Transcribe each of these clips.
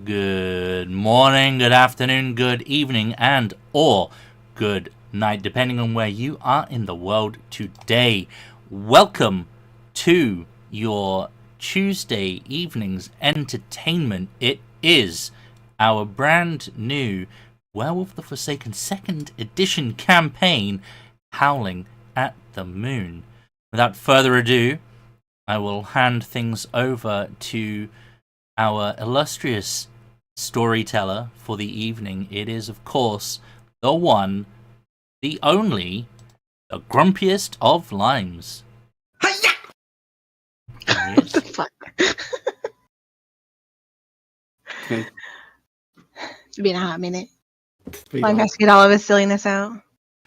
Good morning, good afternoon, good evening, and or good night, depending on where you are in the world today. Welcome to your Tuesday evening's entertainment. It is our brand new Werewolf the Forsaken 2nd edition campaign, Howling at the Moon. Without further ado, I will hand things over to our illustrious storyteller for the evening. It is, of course, the one, the only, the grumpiest of limes. What the fuck? Okay. It's been a hot minute. Be Long like- has to get all of his silliness out.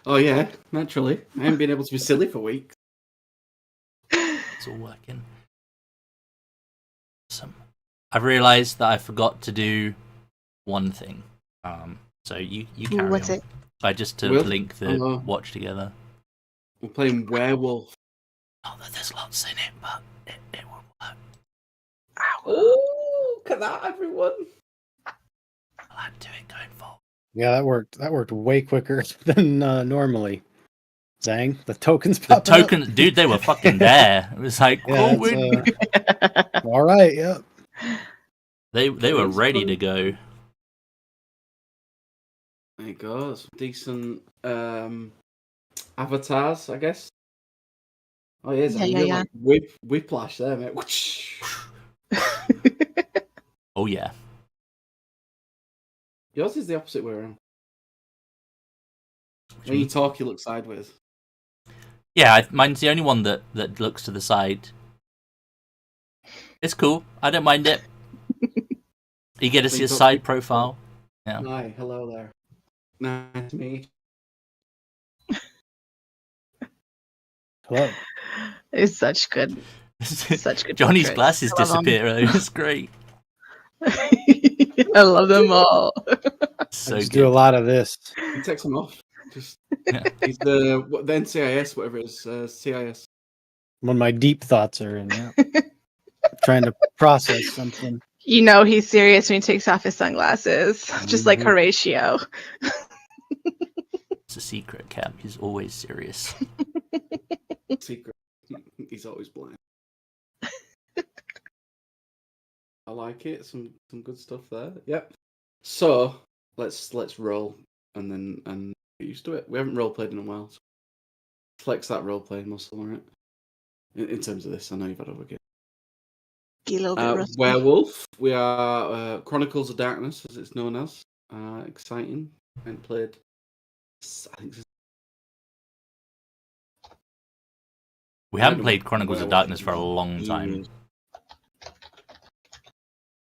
Oh yeah, naturally. I haven't been able to be silly for weeks. It's all working. Awesome. I've realised that I forgot to do one thing. So you carry What's on. it? Just to Will? link the Hello. watch together. We're playing Werewolf. Oh, there's lots in it, but it will work. Oh, look at that, everyone. I'll add to it going forward. Yeah, that worked. That worked way quicker than normally. Zang, the tokens The popping up. tokens, dude, they were fucking there. It was like, Yeah, all right. Yep. they were ready to go. There you go. Some decent avatars, I guess. Oh yeah, Zang, Yeah. you're like whiplash there, mate. Oh yeah. Yours is the opposite way around. When you talk, you look sideways. Yeah, mine's the only one that looks to the side. It's cool. I don't mind it. You get to see a side profile. Yeah. Hi, hello there. Nice to meet you. Hello. It's such good. Such good. Johnny's portraits. glasses I love 'em. disappear earlier. It's great. I love them all. So I just good. do a lot of this. He takes them off. Just Yeah. he's the NCIS, whatever it is, CIS. When my deep thoughts are in, yeah. Trying to process something. You know he's serious when he takes off his sunglasses, just like Mhm. Horatio. It's a secret, Cap. He's always serious. Secret. He's always blind. I like it. Some good stuff there. Yep. So let's roll and get used to it. We haven't role played in a while. So flex that role playing muscle, alright? In terms of this, I know you've had other games. Get a little bit rusty. Werewolf. We are Chronicles of Darkness, as it's known as. Exciting. And played. I think this is We haven't played Chronicles of Darkness for a long time. years.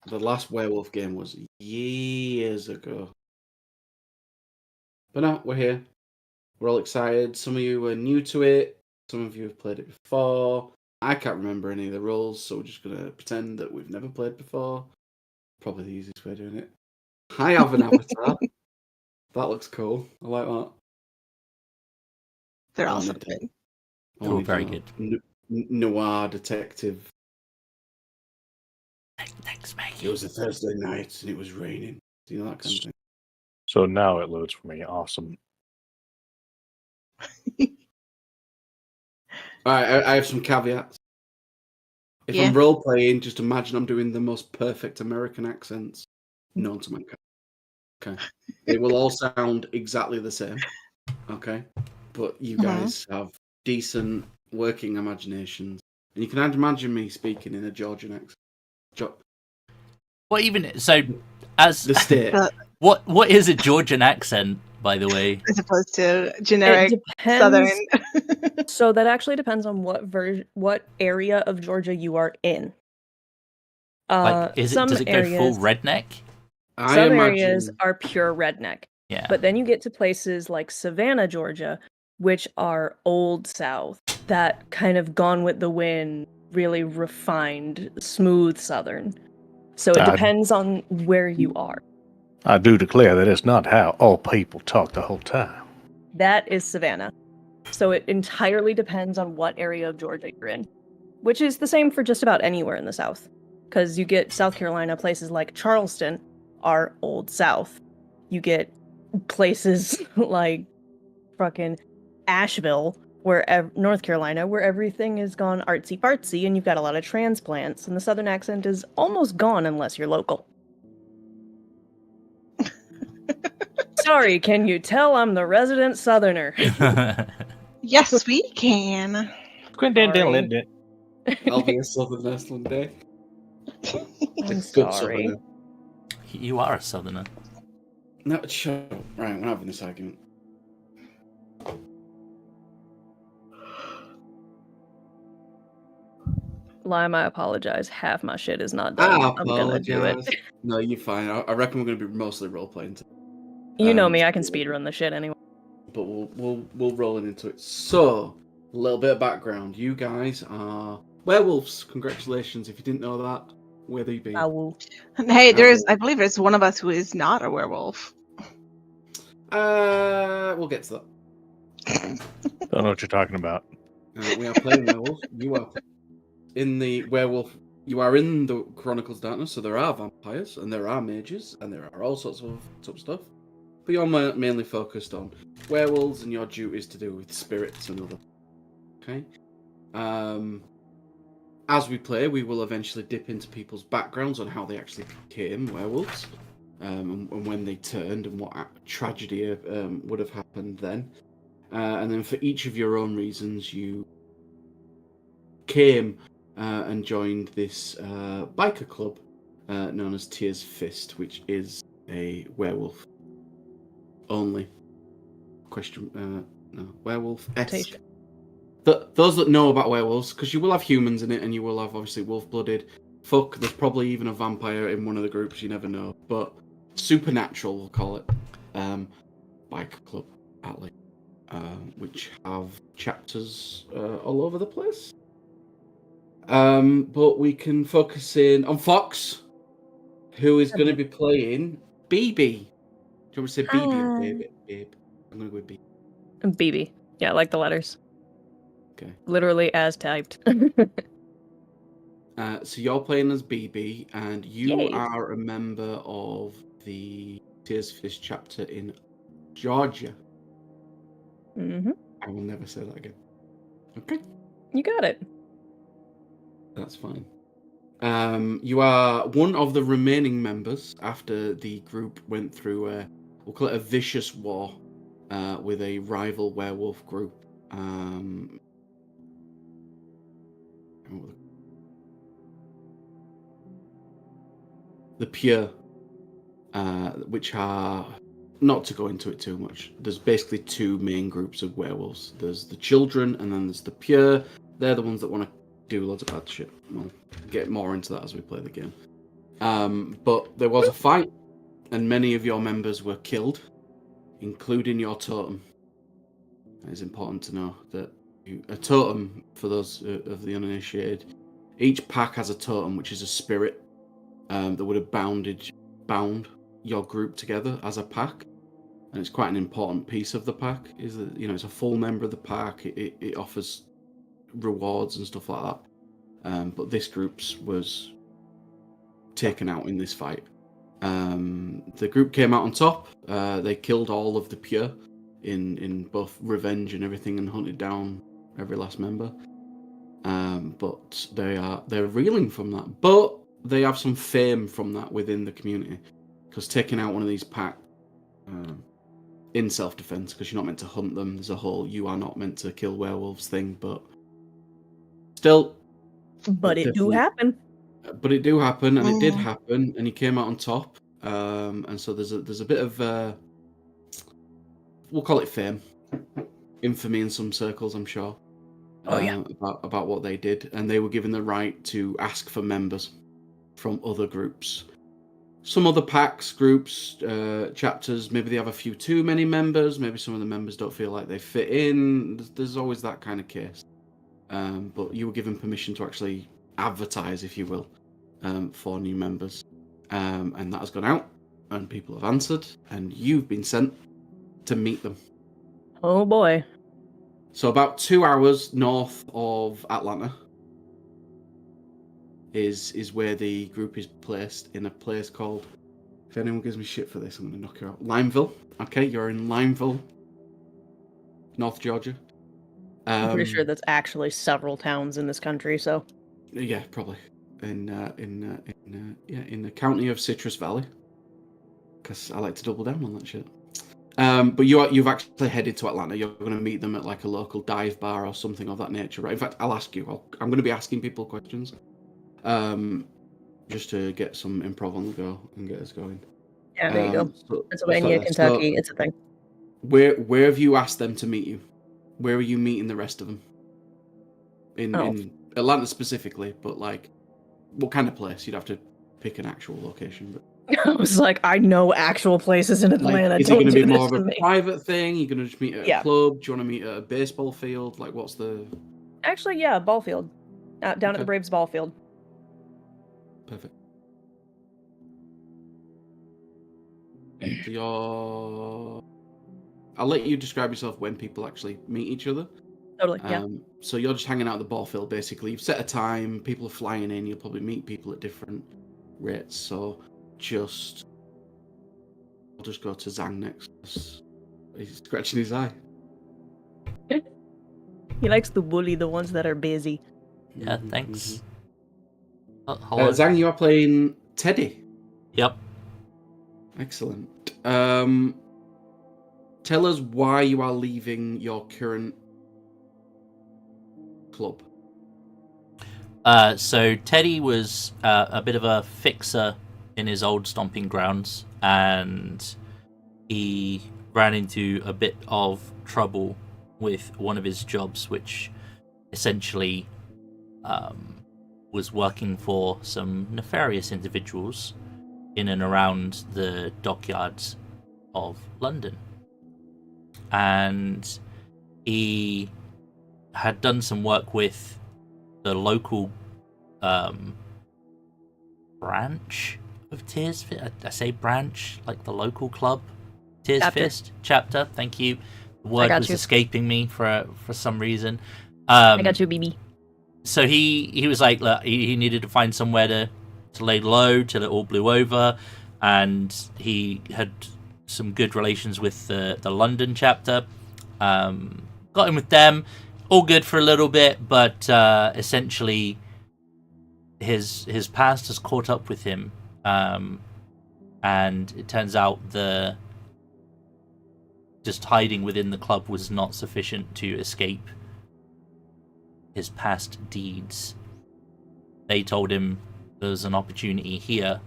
The last Werewolf game was years ago. But no, we're here. We're all excited. Some of you are new to it. Some of you have played it before. I can't remember any of the rules, so we're just going to pretend that we've never played before. Probably the easiest way of doing it. I have an avatar. That looks cool. I like that. They're I all so wanted good. They're all very good. Noir detective. Thanks, It Maggie. was a Thursday night and it was raining. Do you know that kind of thing? So now it loads for me. Awesome. Alright, I have some caveats. If Yeah. I'm role playing, just imagine I'm doing the most perfect American accents known to mankind. Okay. They will all sound exactly the same. Okay. But you guys have decent working imaginations. And you can imagine me speaking in a Georgian accent. What even? So, as The state. what is a Georgian accent, by the way? As opposed to generic It depends. Southern. So that actually depends on what area of Georgia you are in. Like, Does does it go full redneck? I some imagine areas are pure redneck, Yeah. but then you get to places like Savannah, Georgia, which are old South, that kind of gone with the wind, really refined, smooth Southern. So it depends on where you are. I do declare that it's not how all people talk the whole time. That is Savannah. So it entirely depends on what area of Georgia you're in, which is the same for just about anywhere in the South. Because you get South Carolina, places like Charleston, our Old South. You get places like fucking Asheville, North Carolina, where everything is gone artsy fartsy, and you've got a lot of transplants, and the Southern accent is almost gone unless you're local. Sorry, can you tell I'm the resident Southerner? Yes, we can. Sorry. I'll be a Southerners one day. I'm A good sorry. Southerner. You are a Southerner. No, shut up. Right, we're not having this argument. Lime, I apologize. Half my shit is not done. I'm gonna do it. No, you're fine. I reckon we're going to be mostly role playing. You know me, I can speedrun the shit anyway. But we'll roll into it. So, a little bit of background. You guys are werewolves. Congratulations if you didn't know that. Where have you been? And hey, I believe there's one of us who is not a werewolf. We'll get to that. Don't know what you're talking about. We are playing werewolf. You are in the werewolf. You are in the Chronicles Darkness, so there are vampires and there are mages and there are all sorts of stuff. But you're mainly focused on werewolves, and your duty is to do with spirits and other. Okay. As we play, we will eventually dip into people's backgrounds on how they actually became werewolves, and when they turned, and what tragedy would have happened then. And then for each of your own reasons, you came and joined this biker club known as Tears Fist, which is a werewolf only werewolf-esque. Those that know about werewolves, because you will have humans in it, and you will have obviously wolf-blooded. There's probably even a vampire in one of the groups. You never know, but supernatural, we'll call it. Biker club, at least, which have chapters all over the place. But we can focus in on Fox, who is going to be playing BB. Do you want me to say BB or Babe? I'm going to go with BB. BB. Yeah, I like the letters. Okay. Literally as typed. So you're playing as BB, and you Yay. are a member of the Tears Fist chapter in Georgia. Mm-hmm. I will never say that again. Okay. You got it. That's fine. You are one of the remaining members after the group went through we'll call it a vicious war with a rival werewolf group. The Pure, which are, not to go into it too much, there's basically two main groups of werewolves. There's the children, and then there's the Pure. They're the ones that want to do loads of bad shit. We'll get more into that as we play the game. But there was a fight, and many of your members were killed, including your totem. It's important to know that a totem, for those of the uninitiated, each pack has a totem, which is a spirit that would have bound your group together as a pack, and it's quite an important piece of the pack. Is that, it's a full member of the pack. It offers rewards and stuff like that. But this group's was taken out in this fight. The group came out on top. They killed all of the Pure in both revenge and everything, and hunted down every last member. But they're reeling from that. But they have some fame from that within the community, because taking out one of these pack in self-defense, because you're not meant to hunt them. There's a whole "you are not meant to kill werewolves" thing, but still. But it do happen. But it do happen, and it did happen, and he came out on top. And so there's a bit of we'll call it fame, infamy in some circles, I'm sure. Oh yeah. About what they did, and they were given the right to ask for members from other groups. Some other packs, groups, chapters, maybe they have a few too many members. Maybe some of the members don't feel like they fit in. There's always that kind of case. But you were given permission to actually advertise, if you will, for new members. And that has gone out, and people have answered, and you've been sent to meet them. Oh boy. So about 2 hours north of Atlanta is where the group is placed, in a place called If anyone gives me shit for this, I'm going to knock you out. Limeville. Okay, you're in Limeville, North Georgia. I'm pretty sure that's actually several towns in this country, so. Yeah, probably. In the county of Citrus Valley. Because I like to double down on that shit. But you've actually headed to Atlanta. You're going to meet them at like a local dive bar or something of that nature, right? In fact, I'll ask you. I'm going to be asking people questions, just to get some improv on the go and get us going. Yeah, there you go. So, Pennsylvania, Kentucky, it's a thing. Where have you asked them to meet you? Where are you meeting the rest of them? In Atlanta specifically, but like, what kind of place? You'd have to pick an actual location, but. I was like, I know actual places in Atlanta. Like, is it going to be more of a private thing? You're going to just meet at a club? Do you want to meet at a baseball field? Like, what's the... Actually, yeah, ball field. Down at the Braves ball field. Perfect. So I'll let you describe yourself when people actually meet each other. Totally, yeah. So you're just hanging out at the ball field, basically. You've set a time. People are flying in. You'll probably meet people at different rates. So... I'll just go to Zhang next. He's scratching his eye. He likes to bully the ones that are busy. Yeah, thanks. Zhang, you are playing Teddy. Yep. Excellent. Tell us why you are leaving your current club. So Teddy was a bit of a fixer in his old stomping grounds, and he ran into a bit of trouble with one of his jobs, which essentially was working for some nefarious individuals in and around the dockyards of London. And he had done some work with the local branch of Tears Fist. I say branch, like the local club. Tears Fist chapter. Thank you. The word was escaping me for some reason. I got you, BB. So he was like, look, he needed to find somewhere to lay low till it all blew over, and he had some good relations with the London chapter. Got in with them, all good for a little bit, but essentially his past has caught up with him, and it turns out just hiding within the club was not sufficient to escape his past deeds. They told him there was an opportunity here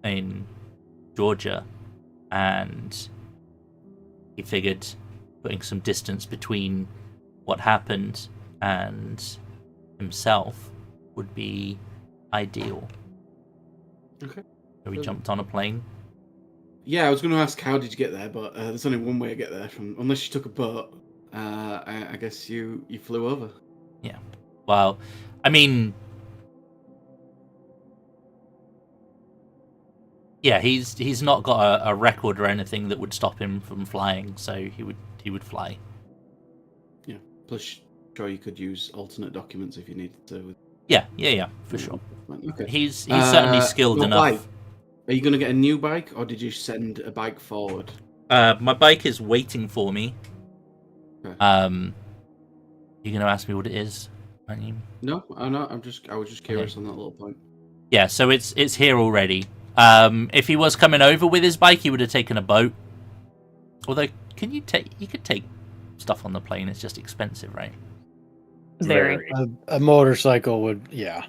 in Georgia, and he figured putting some distance between what happened and himself would be ideal. Okay. So we jumped on a plane. Yeah, I was going to ask how did you get there, but there's only one way to get there, unless you took a boat. I guess you flew over. Yeah. Well, I mean, yeah, he's not got a record or anything that would stop him from flying, so he would fly. Yeah. Plus, sure, you could use alternate documents if you needed to. Yeah, for sure. Okay. He's certainly skilled enough. Bike. Are you going to get a new bike, or did you send a bike forward? My bike is waiting for me. Okay. You gonna ask me what it is? No, I'm not. I was just curious on that little point. Yeah, so it's here already. If he was coming over with his bike, he would have taken a boat. Although, you could take stuff on the plane. It's just expensive, right? Very. A motorcycle would, yeah.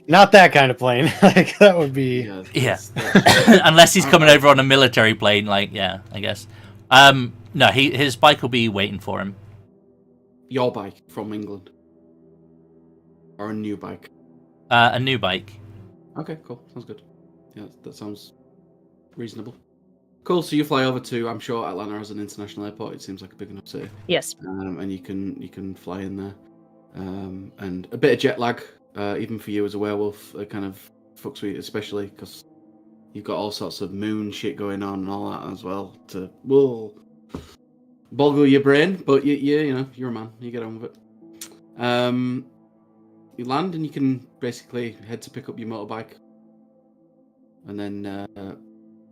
Not that kind of plane. Like that would be. Yeah. Unless he's coming over on a military plane, like I guess. No, his bike will be waiting for him. Your bike from England, or a new bike? A new bike. Okay, cool. Sounds good. Yeah, that sounds reasonable. Cool. So you fly over to, I'm sure Atlanta has an international airport. It seems like a big enough city. Yes. And you can fly in there. And a bit of jet lag, even for you as a werewolf, it kind of fucks with you, especially because you've got all sorts of moon shit going on and all that as well to boggle your brain. But you know, you're a man. You get on with it. You land and you can basically head to pick up your motorbike. and then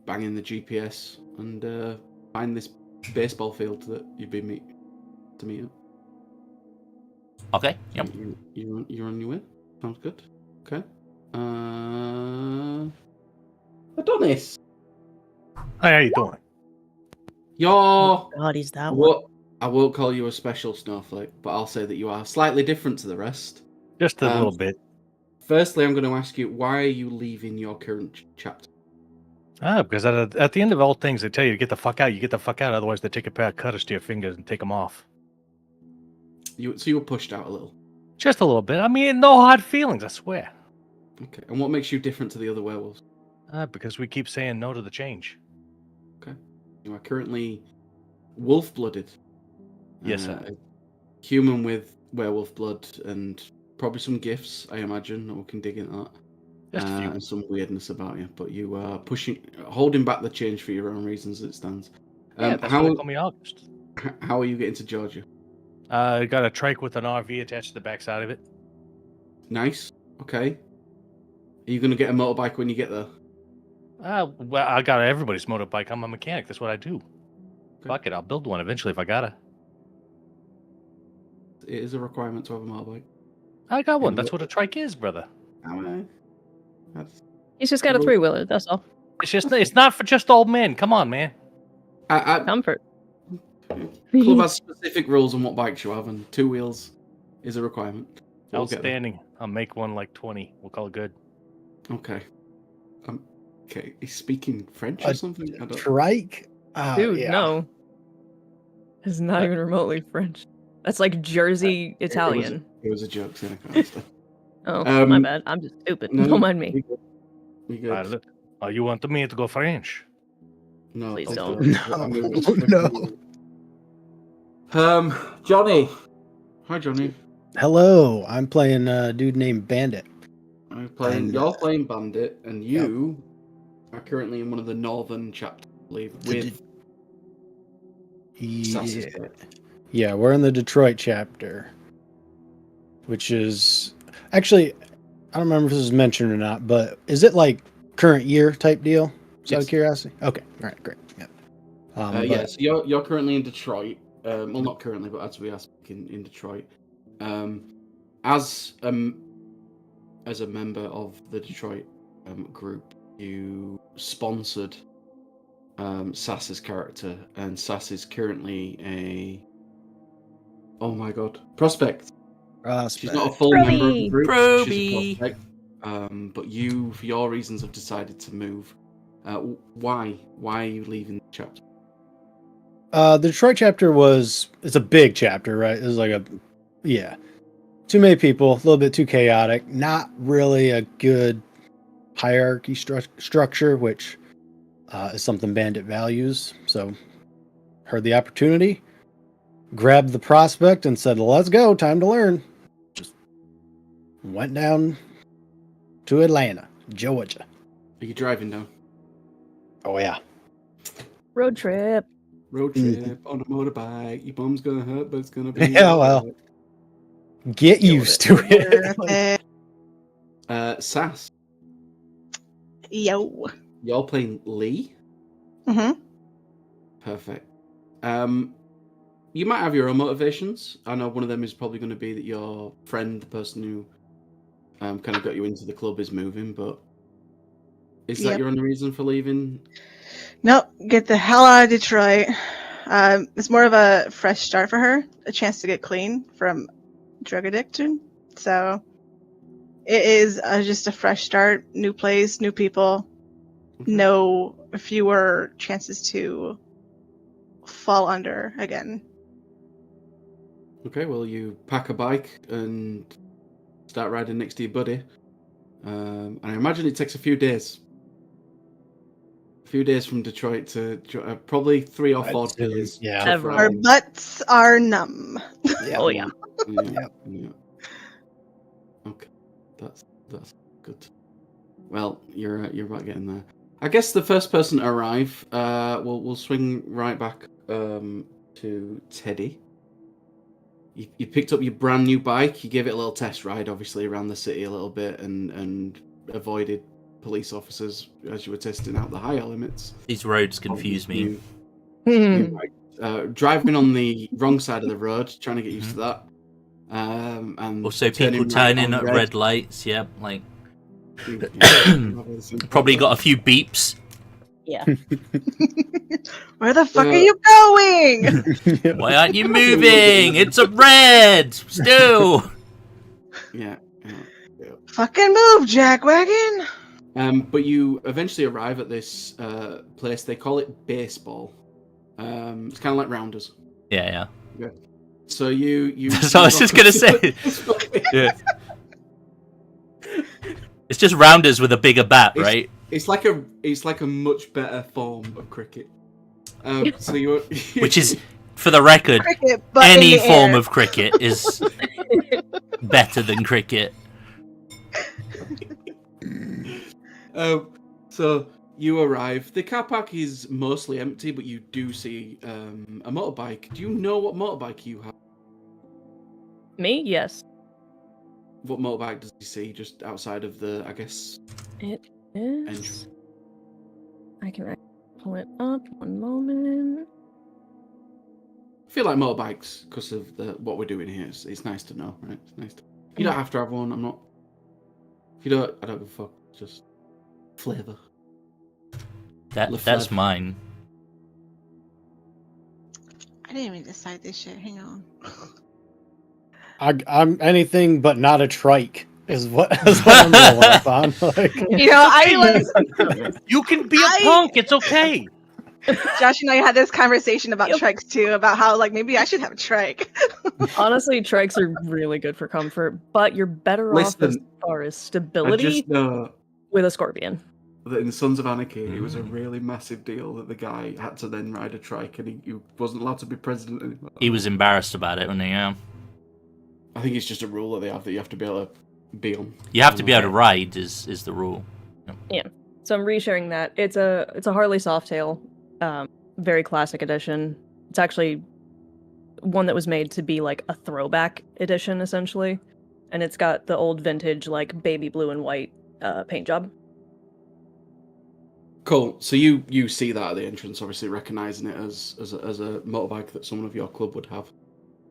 bang in the GPS and find this baseball field that you've been to meet up. Okay. Yep. You're on your way. Sounds good. Okay. Adonis, Hey, how you doing? you're. God, he's that one. What? I won't call you a special snowflake, but I'll say that you are slightly different to the rest. Just a little bit. Firstly, I'm going to ask you, why are you leaving your current chapter? Because at the end of all things, they tell you to get the fuck out. You get the fuck out, otherwise they take a pair of cutters to your fingers and take them off. So you were pushed out a little. Just a little bit. I mean, no hard feelings, I swear. Okay. And what makes you different to the other werewolves? Because we keep saying no to the change. Okay. You are currently wolf-blooded. Yes, sir. Human with werewolf blood and probably some gifts, I imagine. We can dig into that. Just a few. And some weirdness about you, but you are holding back the change for your own reasons as it stands. Yeah, that's why they call me August. How are you getting to Georgia? I got a trike with an RV attached to the backside of it. Nice. Okay. Are you going to get a motorbike when you get there? Well, I got everybody's motorbike. I'm a mechanic. That's what I do. Okay. Fuck it, I'll build one eventually if I gotta. It is a requirement to have a motorbike. I got one. That's what a trike is, brother. He's just got a 3-wheeler, that's all. It's not for just old men. Come on, man. Comfort. Club has specific rules on what bikes you have, and 2 wheels is a requirement. We'll get there. Outstanding. I'll make one like 20. We'll call it good. Okay. Okay. He's speaking French or something? I don't... Trike? Dude, yeah. no. It's not even remotely French. That's like Jersey Italian. It was a joke, so I can't understand. Oh, my bad. I'm just stupid. No, Don't mind me. We good. You want me to go French? No, Please please don't. No. Johnny. Hi, Johnny. Hello, I'm playing a dude named Bandit. You're playing Bandit, and you are currently in one of the northern chapters, I believe, with Sass's character. Yeah, we're in the Detroit chapter, which is actually, I don't remember if this is mentioned or not, but is it like current year type deal? Just out of curiosity. Okay, all right, great. Yeah. Yeah. So you're currently in Detroit. Well, not currently, but as we are speaking in Detroit. As a member of the Detroit group, you sponsored Sass's character, and Sass is currently a prospect. She's not a full member of the group. She's a prospect. But you, for your reasons, have decided to move. Why? Why are you leaving the chapter? The Detroit chapter it's a big chapter, right? It was like too many people, a little bit too chaotic, not really a good hierarchy structure, which is something Bandit values. So heard the opportunity, grabbed the prospect and said, let's go, time to learn. Just went down to Atlanta, Georgia. Are you driving down? Oh, yeah. Road trip. Road trip on a motorbike. Your bum's gonna hurt, but it's gonna be. Yeah, well, get used to it. Sass. Yo. Y'all playing Lee? Mm-hmm. Perfect. You might have your own motivations. I know one of them is probably going to be that your friend, the person who kind of got you into the club, is moving, but is that your only reason for leaving? Nope. Get the hell out of Detroit. It's more of a fresh start for her, a chance to get clean from drug addiction. So it is just a fresh start, new place, new people, no fewer chances to fall under again. Okay, well, you pack a bike and start riding next to your buddy. And I imagine it takes a few days. A few days from Detroit to probably 3 or 4 days. Yeah. Our butts are numb. Yeah. Oh, yeah. Yeah. Okay, that's good. Well, you're about getting there. I guess the first person to arrive, we'll swing right back to Teddy. You picked up your brand new bike. You gave it a little test ride, obviously, around the city a little bit, and avoided police officers as you were testing out the higher limits. These roads confuse me. Driving on the wrong side of the road, trying to get used to that. And Also, people turning turning right at on red lights. Yep, like Yeah. probably got a few beeps. Yeah. Where the fuck are you going? Why aren't you moving? It's a red still. Yeah. Fucking move, jackwagon. But you eventually arrive at this place. They call it baseball. It's kind of like rounders. Yeah. So you. So I was just gonna say. Yeah. It's just rounders with a bigger bat, right? It's like a much better form of cricket. So you. Which is, for the record, Cricket, but any in the form air. of cricket is better than cricket. So you arrive. The car park is mostly empty, but you do see a motorbike. Do you know what motorbike you have? Me? Yes. What motorbike does he see just outside of the, I guess, It is. entrance? I can pull it up. One moment. I feel like motorbikes, because of what we're doing here, it's nice to know, right? It's nice to... You don't have to have one, I'm not... If you don't, I don't give a fuck. Just flavour. That's mine. I didn't even decide this shit. Hang on. I'm anything but not a trike is what I'm rolling up on. Like, You know, I like You can be a punk. It's okay. Josh and I had this conversation about Yep. trikes too, about how like maybe I should have a trike. Honestly, trikes are really good for comfort, but you're better off as Listen, far as I stability just know with a scorpion. that in Sons of Anarchy, it was a really massive deal that the guy had to then ride a trike and he wasn't allowed to be president anymore. He was embarrassed about it, wasn't he? Yeah. I think it's just a rule that they have that you have to be able to be on. You have to be able to ride is the rule. So I'm resharing that. It's a Harley Softail, very classic edition. It's actually one that was made to be like a throwback edition, essentially, and it's got the old vintage like baby blue and white paint job. Cool. So you see that at the entrance, obviously recognizing it as a motorbike that someone of your club would have,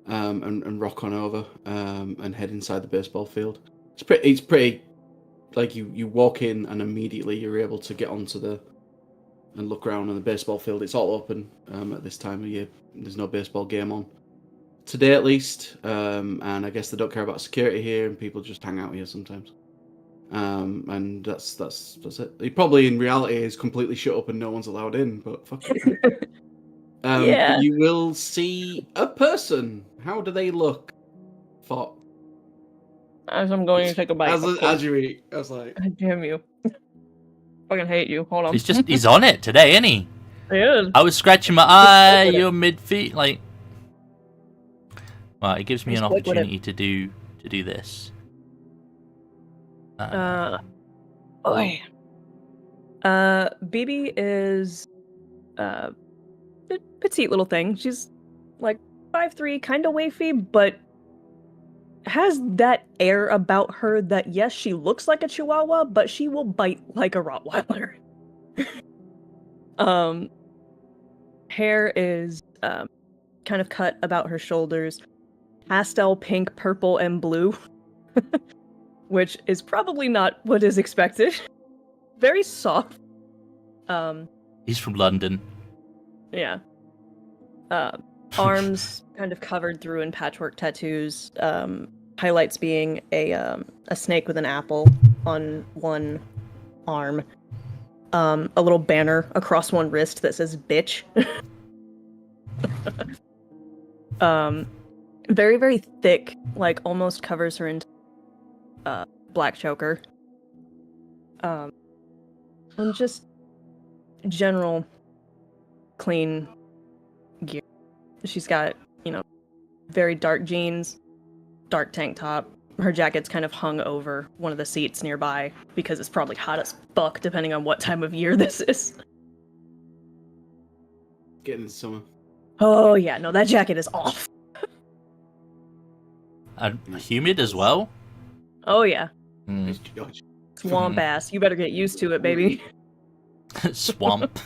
and rock on over, and head inside the baseball field. It's pretty like you walk in and immediately you're able to get onto and look around on the baseball field. It's all open at this time of year. There's no baseball game on today, at least, and I guess they don't care about security here, and people just hang out here sometimes. And that's it. He probably in reality is completely shut up and no one's allowed in, but fuck it. Yeah. You will see a person. How do they look? Thought As I'm going to take a bite. as you eat, I was like, God damn you. Fucking hate you. Hold on. He's on it today, isn't he? He is. I was scratching my eye. You're mid-feet, like. Well, it gives me an Just click with it. opportunity to do this. BB is a petite little thing. She's like 5'3", kind of wafy, but has that air about her that yes, she looks like a Chihuahua, but she will bite like a Rottweiler. Hair is kind of cut about her shoulders, pastel pink, purple, and blue. Which is probably not what is expected. Very soft. He's from London. Yeah. Arms kind of covered through in patchwork tattoos. Highlights being a snake with an apple on one arm. A little banner across one wrist that says bitch. Very, very thick, like almost covers her entire black choker. And just general clean gear. She's got, very dark jeans, dark tank top. Her jacket's kind of hung over one of the seats nearby because it's probably hot as fuck depending on what time of year this is. getting into summer. Oh yeah, no, that jacket is off. And humid as well. Oh yeah. Mm. It's George. Swamp ass. You better get used to it, baby. Swamp.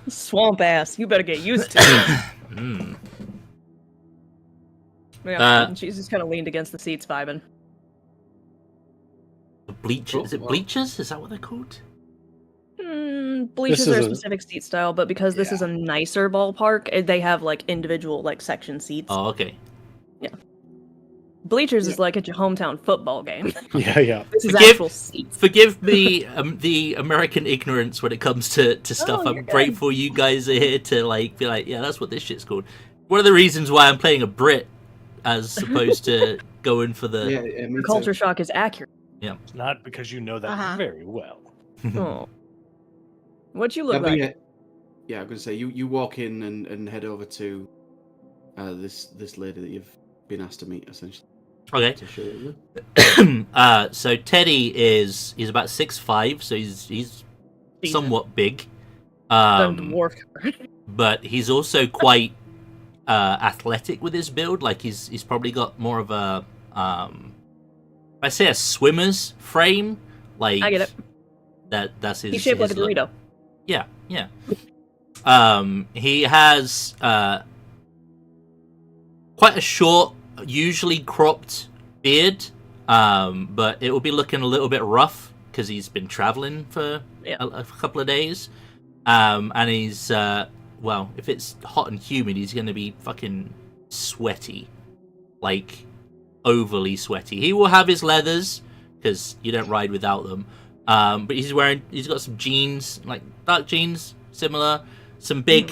Swamp ass. You better get used to it. Mm. Yeah, and she's just kind of leaned against the seats, vibing. The bleachers. Cool. Is it bleachers? Is that what they're called? Bleachers This are a is a- specific seat style, but because this is a nicer ballpark, they have like individual like section seats. Oh, okay. Bleachers is like at your hometown football game. Yeah. This is Forgive- actual seats. Forgive me the American ignorance when it comes to stuff. you're I'm good. grateful you guys are here to like be like, yeah, that's what this shit's called. One of the reasons why I'm playing a Brit as opposed to going for the Yeah, me The too. culture shock is accurate. It's not because you know that Uh-huh. very well. Oh. What you look Yeah, but like? yeah, I'm gonna say you walk in and head over to this lady that you've been asked to meet, essentially. Okay. To show you. So Teddy he's about 6'5", so he's Decent. somewhat big. The dwarf. But he's also quite athletic with his build. Like he's probably got more of a I say a swimmer's frame. Like I get it. That's his. He's shaped like a his look. Dorito. Yeah. He has quite a short, usually cropped beard, but it will be looking a little bit rough because he's been traveling for a couple of days. And he's well, if it's hot and humid, he's going to be fucking sweaty, like overly sweaty. He will have his leathers because you don't ride without them. But he's got some jeans, like dark jeans, similar, some big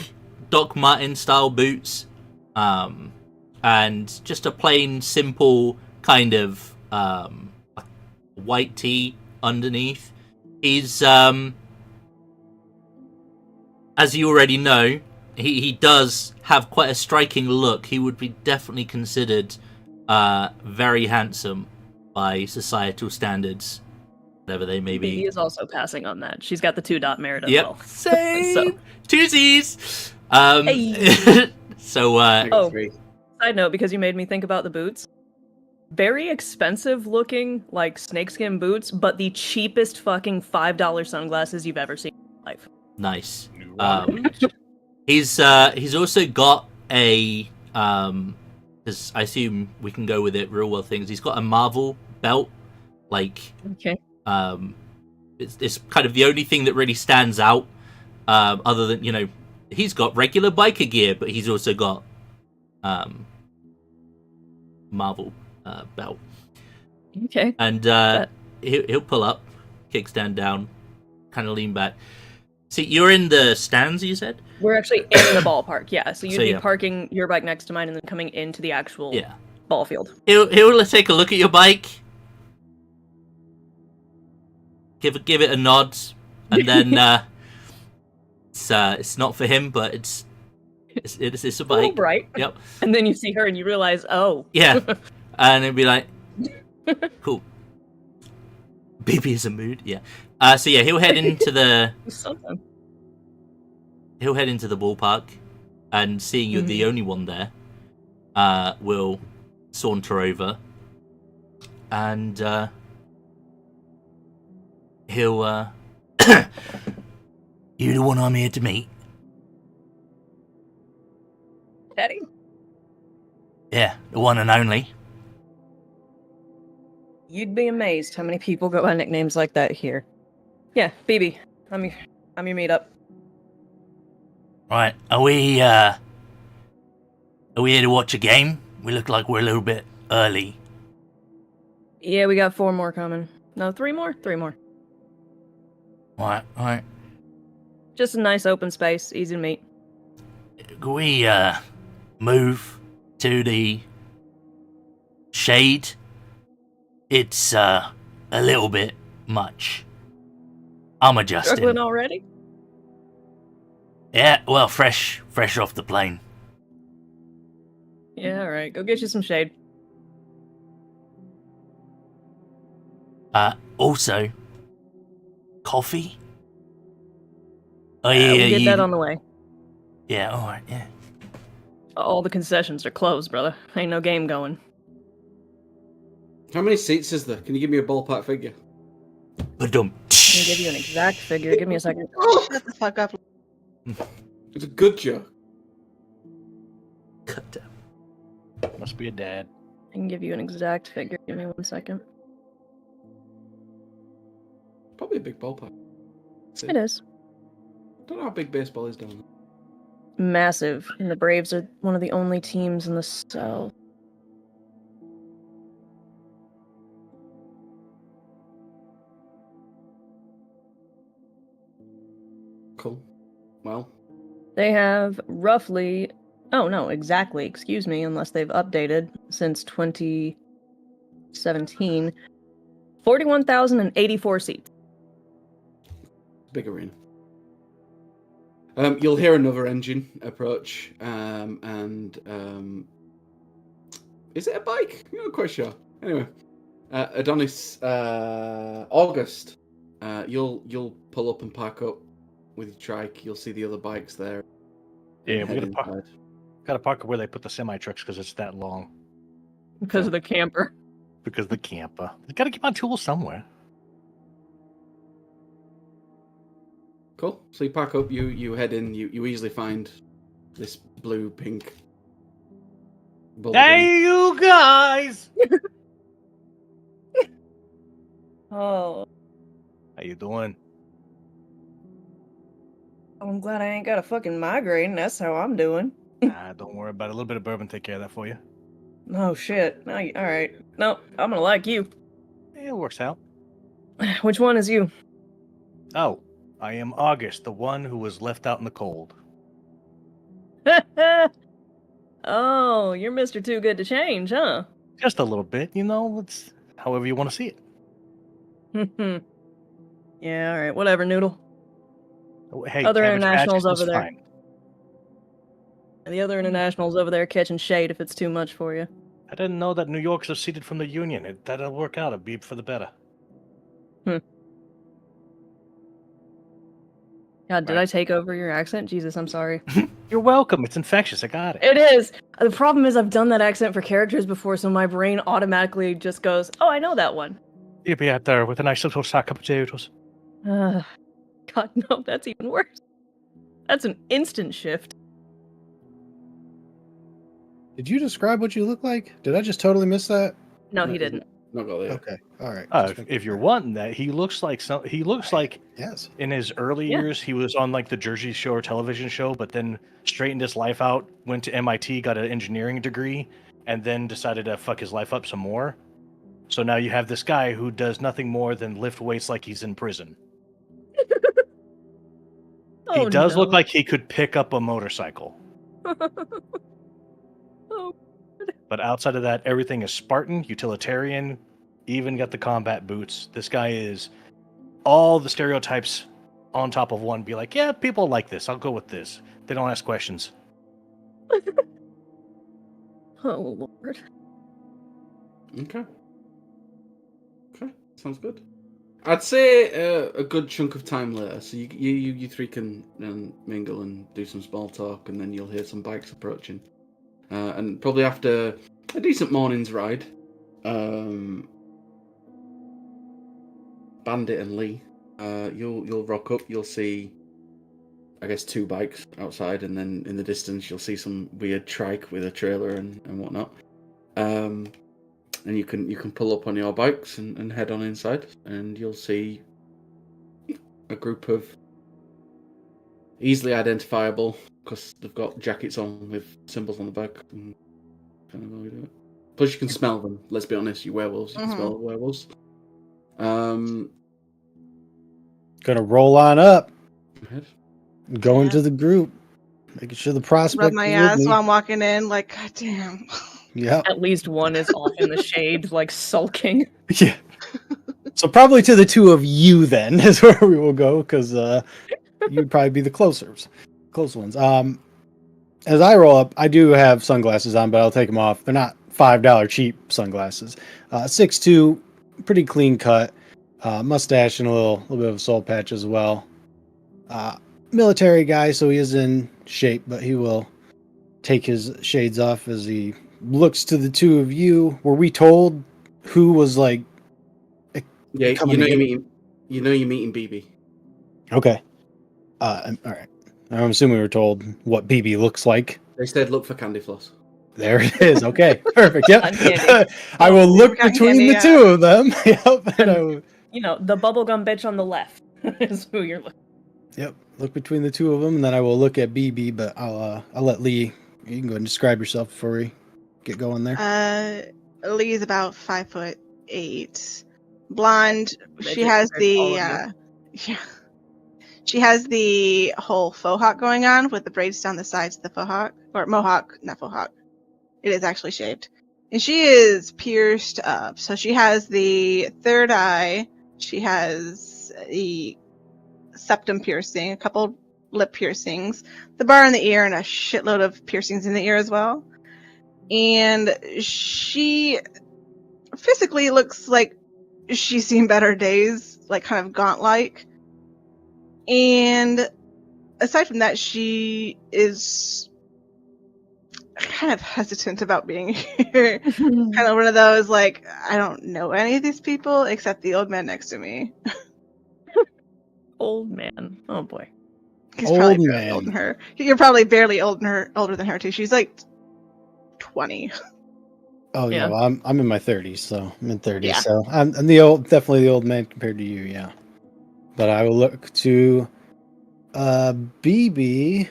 Doc Martin style boots, and just a plain, simple kind of white tee underneath. He's as you already know, he does have quite a striking look. He would be definitely considered very handsome by societal standards, whatever they may be. He is also passing on that. She's got the 2-dot merit as Yep. well. Same. So- Twosies. Hey. So I got Oh. 3. Side note, because you made me think about the boots. Very expensive looking, like snakeskin boots, but the cheapest fucking $5 sunglasses you've ever seen in your life. nice. You want He's also got a because I assume we can go with it real well things. He's got a Marvel belt, like Okay. it's kind of the only thing that really stands out, other than he's got regular biker gear, but he's also got Marvel belt, Okay. and he'll pull up, kickstand down, kind of lean back. See, you're in the stands, you said? We're actually in the ballpark, yeah. So you'd So, be yeah. parking your bike next to mine and then coming into the actual Yeah. ball field. He'll take a look at your bike, give it a nod, and then it's not for him, but it's a A little bike. bright. Yep. And then you see her and you realize, oh. Yeah. And it'd be like, cool. Baby is a mood. Yeah. So yeah, he'll head into the Something. ballpark, and seeing you're the only one there, will saunter over, and he'll you the one I'm here to meet? Teddy? Yeah, the one and only. You'd be amazed how many people go by nicknames like that here. Yeah, BB. I'm your meetup. Right, are we here to watch a game? We look like we're a little bit early. Yeah, we got 4 more coming. No, 3 more? 3 more. Right. Just a nice open space, easy to meet. Can we move to the shade? It's a little bit much. I'm adjusting. Struggling already? Yeah, well, fresh off the plane. Yeah, alright. Go get you some shade. Also, coffee. Oh We'll get that on the way. Yeah, all right, yeah. All the concessions are closed, brother. Ain't no game going. How many seats is there? Can you give me a ballpark figure? Ba-dum. I can give you an exact figure. Give me a second. Shut the fuck up. It's a good joke. Cut down. Must be a dad. I can give you an exact figure. Give me 1 second. Probably a big ballpark. It is. Don't know how big baseball is down there. Massive. And the Braves are one of the only teams in the South. Cool. Well, They have roughly, oh no, exactly, excuse me, unless they've updated since 2017, 41,084 seats. big arena. You'll hear another engine approach, and is it a bike? I'm not quite sure. Anyway, Adonis, August, you'll pull up and park up with your trike. You'll see the other bikes there. Yeah, and we head inside. gotta park where they put the semi trucks because it's that long. Because of the camper. Because the camper. They gotta keep on tools somewhere. Cool. So you park up. You head in. You easily find this blue pink. Hey, you guys! Oh, How you doing? I'm glad I ain't got a fucking migraine. That's how I'm doing. Don't worry about it. A little bit of bourbon take care of that for you. Oh shit. Now you, all right. No, I'm gonna like you. Yeah, it works out. Which one is you? Oh, I am August, the one who was left out in the cold. Oh, you're Mr. Too Good to Change, huh? Just a little bit, you know. It's however you want to see it. Yeah, all right. Whatever, Noodle. Hey, Other Cabbage internationals Patch is over there. fine. The other internationals over there catching shade if it's too much for you. I didn't know that New York's seceded from the Union. That'll work out. It'll be for the better. God, did Right. I take over your accent? Jesus, I'm sorry. You're welcome. It's infectious. I got it. It is. The problem is I've done that accent for characters before, so my brain automatically just goes, "Oh, I know that one." You'll be out there with a nice little sack of potatoes. God, no, that's even worse. That's an instant shift. Did you describe what you look like? Did I just totally miss that? No, he didn't. Not got there. Okay, all right. If you're wanting that, he looks like Yes. in his early Yeah. years he was on like the Jersey Shore television show, but then straightened his life out, went to MIT, got an engineering degree, and then decided to fuck his life up some more. So now you have this guy who does nothing more than lift weights like he's in prison. He Oh, does no. look like he could pick up a motorcycle. Oh, But outside of that, everything is Spartan, utilitarian, even got the combat boots. This guy is all the stereotypes on top of one. Be like, yeah, people like this. I'll go with this. They don't ask questions. oh Lord. Okay. Okay, sounds good. I'd say a good chunk of time later, so you three can mingle and do some small talk, and then you'll hear some bikes approaching. And probably after a decent morning's ride, Bandit and Lee, you'll rock up. You'll see, I guess, 2 bikes outside, and then in the distance you'll see some weird trike with a trailer and whatnot. And you can pull up on your bikes and head on inside, and you'll see a group of easily identifiable, because they've got jackets on with symbols on the back. And kind of how we do it. Plus, you can smell them. Let's be honest, you werewolves. You can smell the werewolves. Gonna roll on up, Ahead. go Yeah. into the group, making sure the prospect Rub my is ass with me. while I'm walking in, like, God damn. Yeah, At least one is off in the shade, like sulking. yeah. So probably to the 2 of you then is where we will go, because you'd probably be the close ones. As I roll up, I do have sunglasses on, but I'll take them off. They're not $5 cheap sunglasses. 6'2", pretty clean cut, mustache and a little bit of a soul patch as well. Military guy, so he is in shape, but he will take his shades off as he looks to the 2 of you. Were we told who was like? Yeah, coming you know to what I get- mean. You know you're meeting BB. Okay. All right. I'm assuming we were told what BB looks like. They said look for candy floss. There it is. Okay, perfect. Yep. Candy. I will look Cotton between candy, the yeah. two of them. Yep. And I will, You know, the bubblegum bitch on the left is who you're looking. yep. Look between the two of them, and then I will look at BB. But I'll let Lee. You can go ahead and describe yourself before we get going there. Lee is about 5'8", blonde. She Midget has compared to all the of yeah. She has the whole faux hawk going on with the braids down the sides of the faux hawk, or mohawk, not faux hawk. It is actually shaved, and she is pierced up. So she has the third eye. She has the septum piercing, a couple lip piercings, the bar in the ear, and a shitload of piercings in the ear as well. And she physically looks like she's seen better days, like kind of gaunt-like. And aside from that, she is kind of hesitant about being here. Kind of one of those, like, I don't know any of these people except the old man next to me. Old man. Oh boy. He's Old probably barely man. older than her. You're probably barely older than her too. She's like 20. Oh yeah. Yeah. Well, I'm in my 30s, so I'm in 30s. Yeah. So I'm definitely the old man compared to you. Yeah. But I will look to BB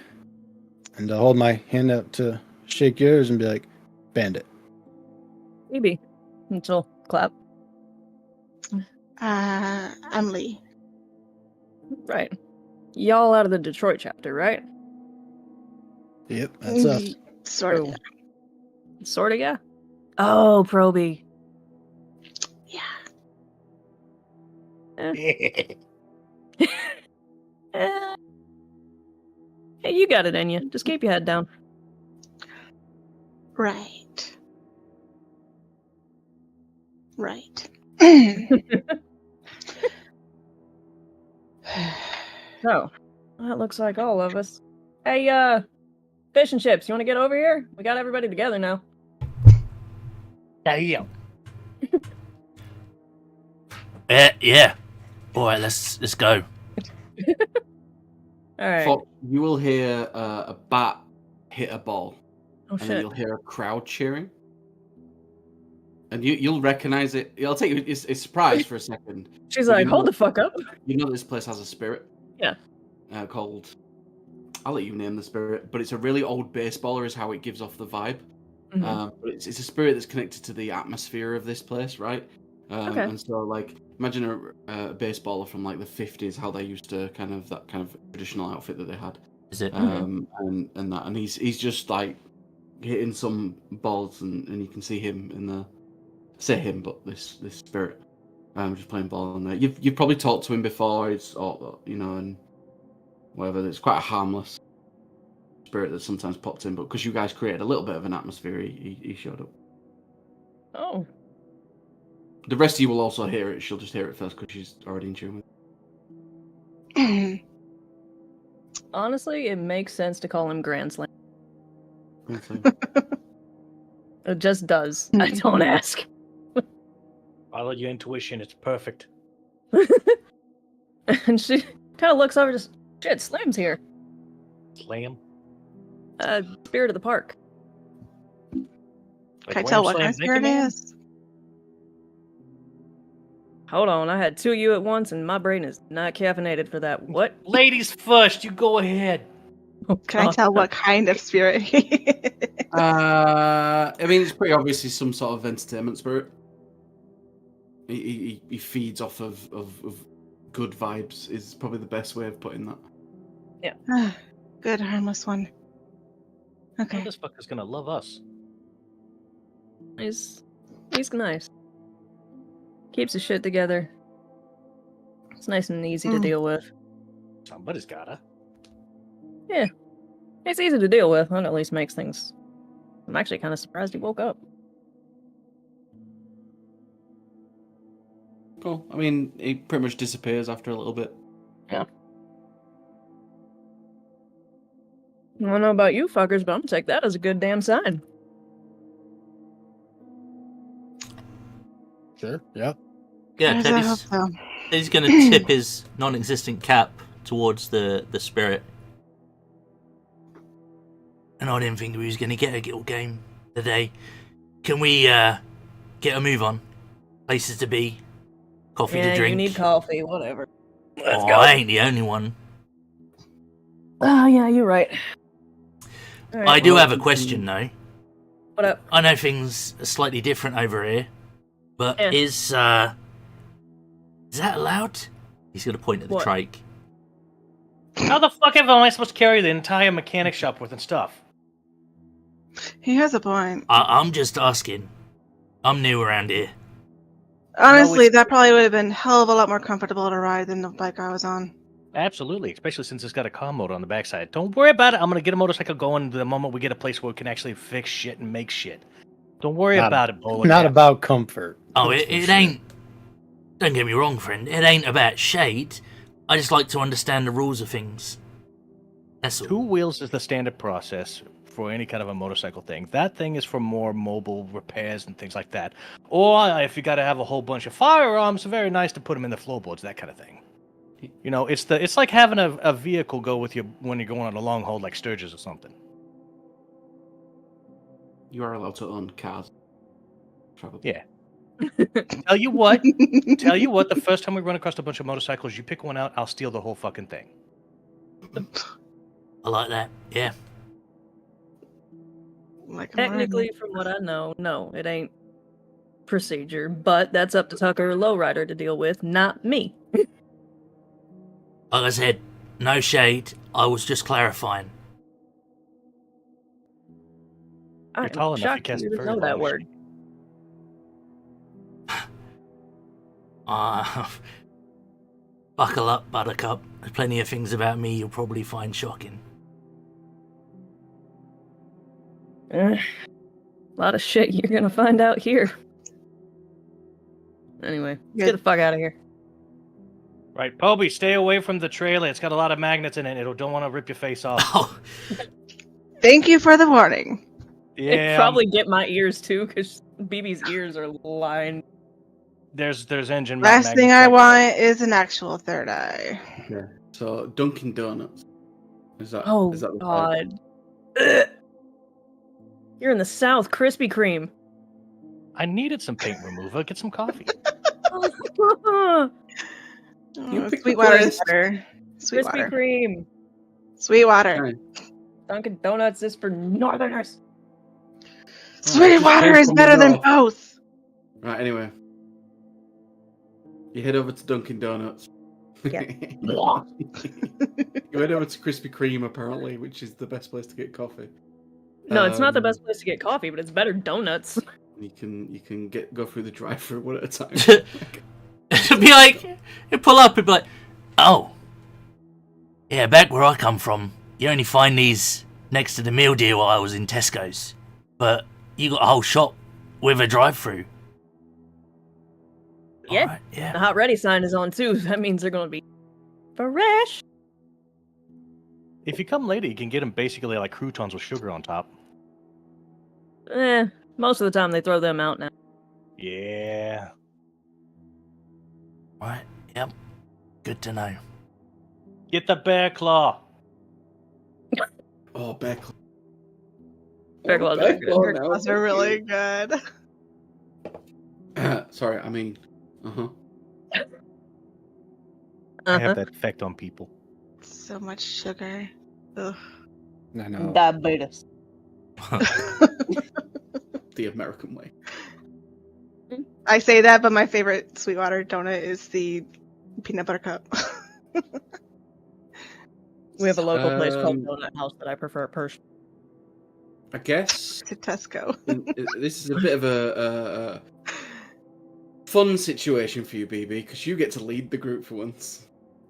and I'll hold my hand out to shake yours and be like, Bandit. Maybe. Until clap. I'm Lee. Right. Y'all out of the Detroit chapter, right? Yep, that's us. Sort of. Oh. Sorta, yeah. Oh, Proby. Yeah. Eh. Hey, you got it in you. Just keep your head down. Right. Right. So, that looks like all of us. Hey, fish and chips, you want to get over here? We got everybody together now. Yeah. Yeah. All right, let's go. All right. Fox, you will hear a bat hit a ball, Oh and then shit. you'll hear a crowd cheering, and you'll recognize it. It'll take you a surprise for a second. She's But like, you know hold the that- fuck up. You know this place has a spirit. Yeah. Called. I'll let you name the spirit, but it's a really old baseballer. Is how it gives off the vibe. Mhm. But it's a spirit that's connected to the atmosphere of this place, right? Okay. And so, like, imagine a baseballer from like the 50s, how they used to kind of that kind of traditional outfit that they had. Is it? And he's just like hitting some balls, and you can see him in the this spirit, just playing ball in there. You've probably talked to him before, and whatever. It's quite a harmless spirit that sometimes pops in, but because you guys created a little bit of an atmosphere, he showed up. Oh. The rest of you will also hear it. She'll just hear it first because she's already in tune with it. Honestly, it makes sense to call him Grand Slam. Okay. It just does. I don't ask. Follow your intuition. It's perfect. And she kind of looks over, just, shit, Slam's here. Slam. Spirit of the park. Can I tell what kind of spirit it is? Hold on, I had two of you at once, and my brain is not caffeinated for that. What? Ladies first. You go ahead. Can I tell what kind of spirit he is? I mean, it's pretty obviously some sort of entertainment spirit. He feeds off of good vibes. Is probably the best way of putting that. Good, harmless one. Okay. This fucker's gonna love us. He's nice. Keeps his shit together. It's nice and easy to deal with. Somebody's gotta. Yeah. It's easy to deal with. That at least makes things... I'm actually kind of surprised he woke up. Cool. I mean, he pretty much disappears after a little bit. I don't know about you fuckers, but I'm gonna take that as a good damn sign. Sure. Yeah. Yeah, I hope so. He's going to tip his non-existent cap towards the spirit. And I didn't think we was going to get a guild game today. Can we get a move on? Places to be, coffee to drink. You need coffee, whatever. Let's go. I ain't the only one. Oh, yeah, you're right. I do have a question, though. What up? I know things are slightly different over here, but is that allowed? He's going to point at the trike. How the fuck am I supposed to carry the entire mechanic shop worth of stuff? He has a point. I'm just asking. I'm new around here. Honestly, that probably would have been a hell of a lot more comfortable to ride than the bike I was on. Absolutely, especially since it's got a car motor on the backside. Don't worry about it. I'm going to get a motorcycle going the moment we get a place where we can actually fix shit and make shit. Don't worry about it, Bowler. Not about comfort. Oh, it ain't... Don't get me wrong, friend. It ain't about shade. I just like to understand the rules of things. That's all. 2 wheels is the standard process for any kind of a motorcycle thing. That thing is for more mobile repairs and things like that. Or if you got to have a whole bunch of firearms, very nice to put them in the floorboards, that kind of thing. You know, it's like having a vehicle go with you when you're going on a long haul, like Sturgis or something. You are allowed to own cars. Probably. Yeah. Tell you what, the first time we run across a bunch of motorcycles, you pick one out, I'll steal the whole fucking thing. I like that, yeah. Technically, from what I know, no, it ain't procedure, but that's up to Tucker Lowrider to deal with, not me. Like I said, no shade. I was just clarifying. You're tall enough, you shocked can't you to know that word. Buckle up, Buttercup. There's plenty of things about me you'll probably find shocking. A lot of shit you're gonna find out here. Anyway, let's get the fuck out of here. Right, Poby, stay away from the trailer. It's got a lot of magnets in it. Don't want to rip your face off. Oh. Thank you for the warning. Yeah, It'd probably get my ears too, because BB's ears are lined. There's engine. Last thing I want is an actual third eye. Yeah. So Dunkin' Donuts. Is that? Oh is that the God! You're in the South, Krispy Kreme. I needed some paint remover. Get some coffee. Sweetwater is better. Krispy Kreme. Sweetwater. Right. Dunkin' Donuts is for Northerners. Sweetwater is better than both. Right. Anyway, you head over to Dunkin' Donuts. Yeah. You head over to Krispy Kreme, apparently, which is the best place to get coffee. No, it's not the best place to get coffee, but it's better donuts. You can go through the drive-through one at a time. It'd be like, you pull up, it'd be like, oh, yeah, back where I come from, you only find these next to the meal deal aisles in Tesco's, but you got a whole shop with a drive-through. Yeah, right, yeah. The hot ready sign is on too. That means they're gonna be fresh. If you come later, you can get them basically like croutons with sugar on top. Most of the time they throw them out now. Yeah. Right, yep. Good to know. Get the bear claw. Oh, bear claw. Bear claws are good. Bear claws are really good. Sorry, I mean, I have that effect on people. So much sugar. Ugh. I know. Diabetes. The American way. I say that, but my favorite Sweetwater donut is the peanut butter cup. We have a local place called Donut House that I prefer personally. I guess To Tesco. this is a bit of a fun situation for you, BB, because you get to lead the group for once.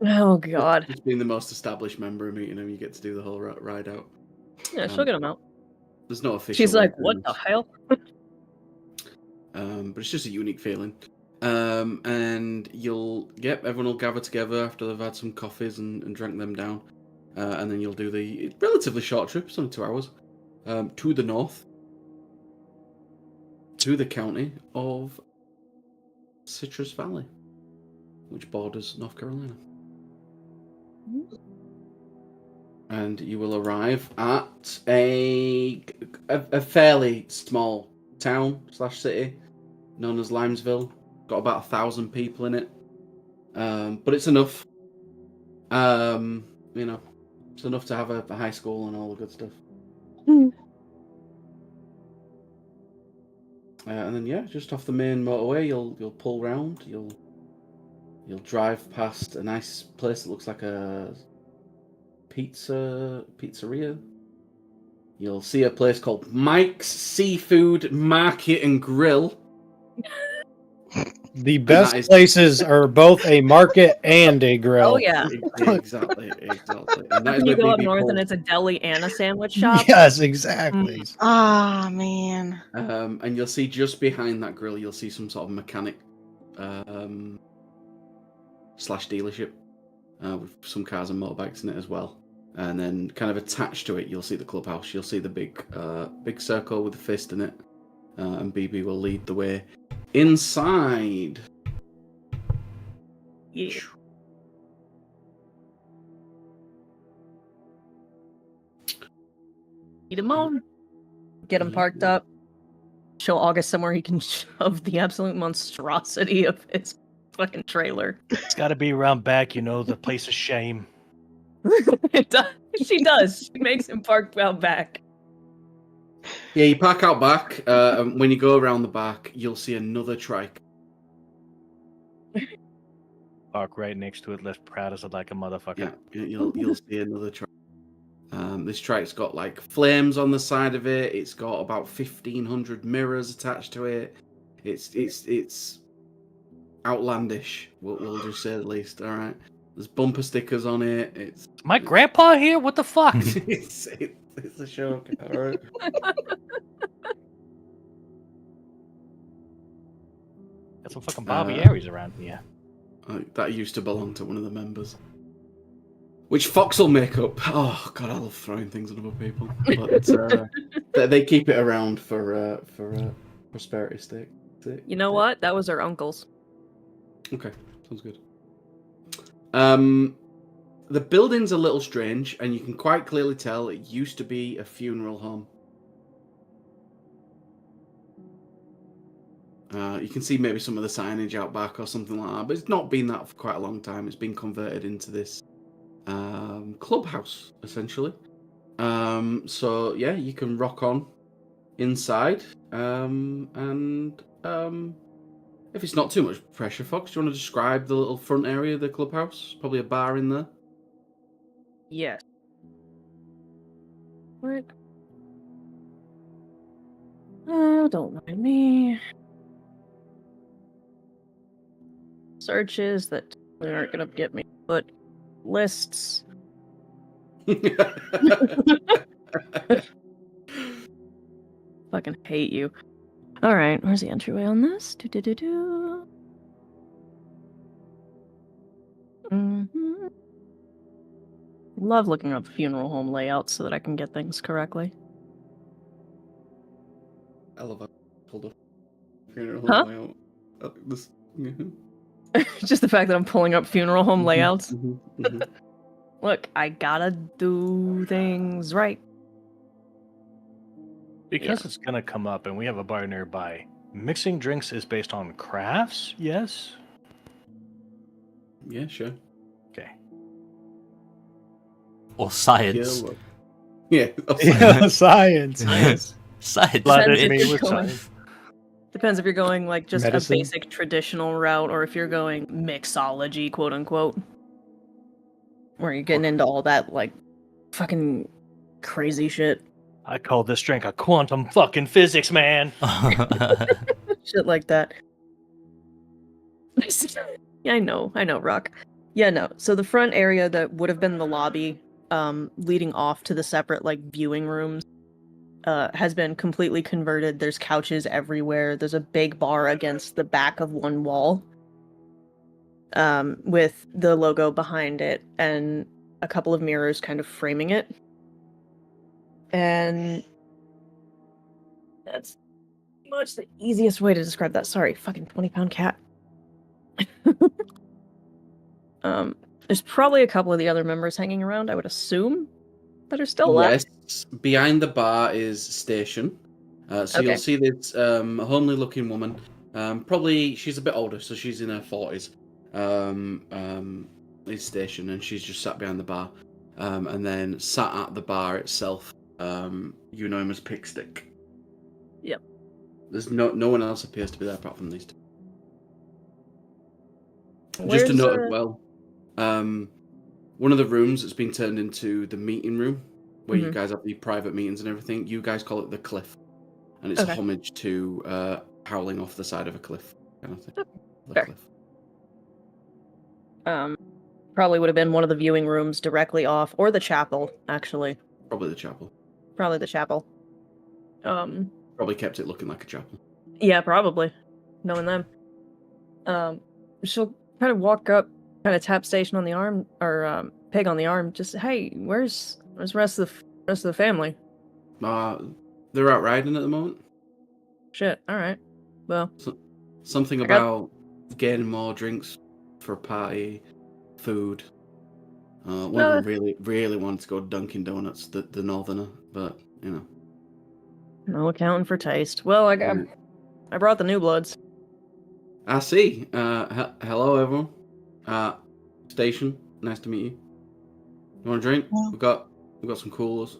Oh God. Just being the most established member of meeting them, you get to do the whole ride out. Yeah, she'll get them out. There's no official. She's like, way what doing the this. hell? But it's just a unique feeling. And everyone will gather together after they've had some coffees and drank them down. And then you'll do the relatively short trip, it's only 2 hours, to the north, to the county of Citrus Valley. which borders North Carolina. And you will arrive at a fairly small town / city known as Limesville. Got about 1,000 people in it, but it's enough. It's enough to have a high school and all the good stuff. And then just off the main motorway, you'll pull round. You'll drive past a nice place that looks like a pizzeria. You'll see a place called Mike's Seafood Market and Grill. The best places are both a market and a grill. Oh yeah. Exactly. And that is You where go up BB north pulls. and it's a deli and a sandwich shop. Yes, exactly. Ah, man. And you'll see just behind that grill, you'll see some sort of mechanic / dealership with some cars and motorbikes in it as well. And then kind of attached to it, you'll see the clubhouse. You'll see the big circle with the fist in it. And BB will lead the way inside. Yeah. Eat him on. Get him parked up. Show August somewhere he can shove the absolute monstrosity of his fucking trailer. It's got to be around back, the place of shame. It does. She does. She makes him park out back. Yeah, you park out back. And when you go around the back, you'll see another trike. Park right next to it, left proud as like a motherfucker. Yeah, you'll see another trike. This trike's got like flames on the side of it. It's got about 1,500 mirrors attached to it. It's outlandish. We'll just say the least. All right. There's bumper stickers on it. It's my grandpa here. What the fuck? it's a joke. All right. Got some fucking Barbieri's around here. That used to belong to one of the members. Which Fox will make up. Oh god, I love throwing things on other people. But they keep it around for prosperity sake. You know what? That was our uncle's. Okay, sounds good. The building's a little strange, and you can quite clearly tell it used to be a funeral home. You can see maybe some of the signage out back or something like that, but it's not been that for quite a long time. It's been converted into this clubhouse, essentially. So yeah, you can rock on inside, and if it's not too much pressure, Fox, do you want to describe the little front area of the clubhouse? Probably a bar in there. Yes. What? Oh, don't mind me. Searches that aren't gonna get me, but lists. Fucking hate you. All right, where's the entryway on this? Mm-hmm. Love looking up funeral home layouts so that I can get things correctly. I love it. Hold up. Huh? This, Just the fact that I'm pulling up funeral home layouts. Mm-hmm. Look, I gotta do things right. Because it's gonna come up and we have a bar nearby. Mixing drinks is based on crafts, yes? Yeah, sure. Okay. Or science. Yeah. Science. Science. Flooded me Depends with if you're going- science. Depends if you're going like just Medicine? a basic traditional route or if you're going mixology, quote unquote. Where you're getting into all that like fucking crazy shit. I call this drink a quantum fucking physics, man. Shit like that. Yeah, I know, Rock. Yeah, no. So the front area that would have been the lobby, leading off to the separate like viewing rooms, has been completely converted. There's couches everywhere. There's a big bar against the back of one wall, with the logo behind it and a couple of mirrors kind of framing it. And that's much the easiest way to describe that. Sorry, fucking 20-pound cat. There's probably a couple of the other members hanging around, I would assume, that are still left. Yes, behind the bar is Station. So Okay. you'll see this homely looking woman. Probably she's a bit older, so she's in her 40s. Is Station, and she's just sat behind the bar. And then sat at the bar itself, you know him as Pigstick. Yep. There's no one else appears to be there apart from these two. Where's, Just to note as well, one of the rooms that's been turned into the meeting room, where you guys have the private meetings and everything, you guys call it the Cliff. And it's a homage to howling off the side of a cliff kind of thing. The Fair. Cliff. Probably would have been one of the viewing rooms directly off, or the chapel, actually. Probably the chapel. Probably the chapel. Probably kept it looking like a chapel. Yeah, probably. Knowing them. She'll kind of walk up, kind of tap Station on the arm, or Pig on the arm. Just, hey, where's the rest of the family? They're out riding at the moment. Shit. All right. Well, Something about getting more drinks for a party, food. One of them really wanted to go to Dunkin' Donuts, the northerner, but you know. No accounting for taste. Well, I brought the new bloods. I see. Hello, everyone. Station, nice to meet you. You want a drink? Yeah. We've got some coolers.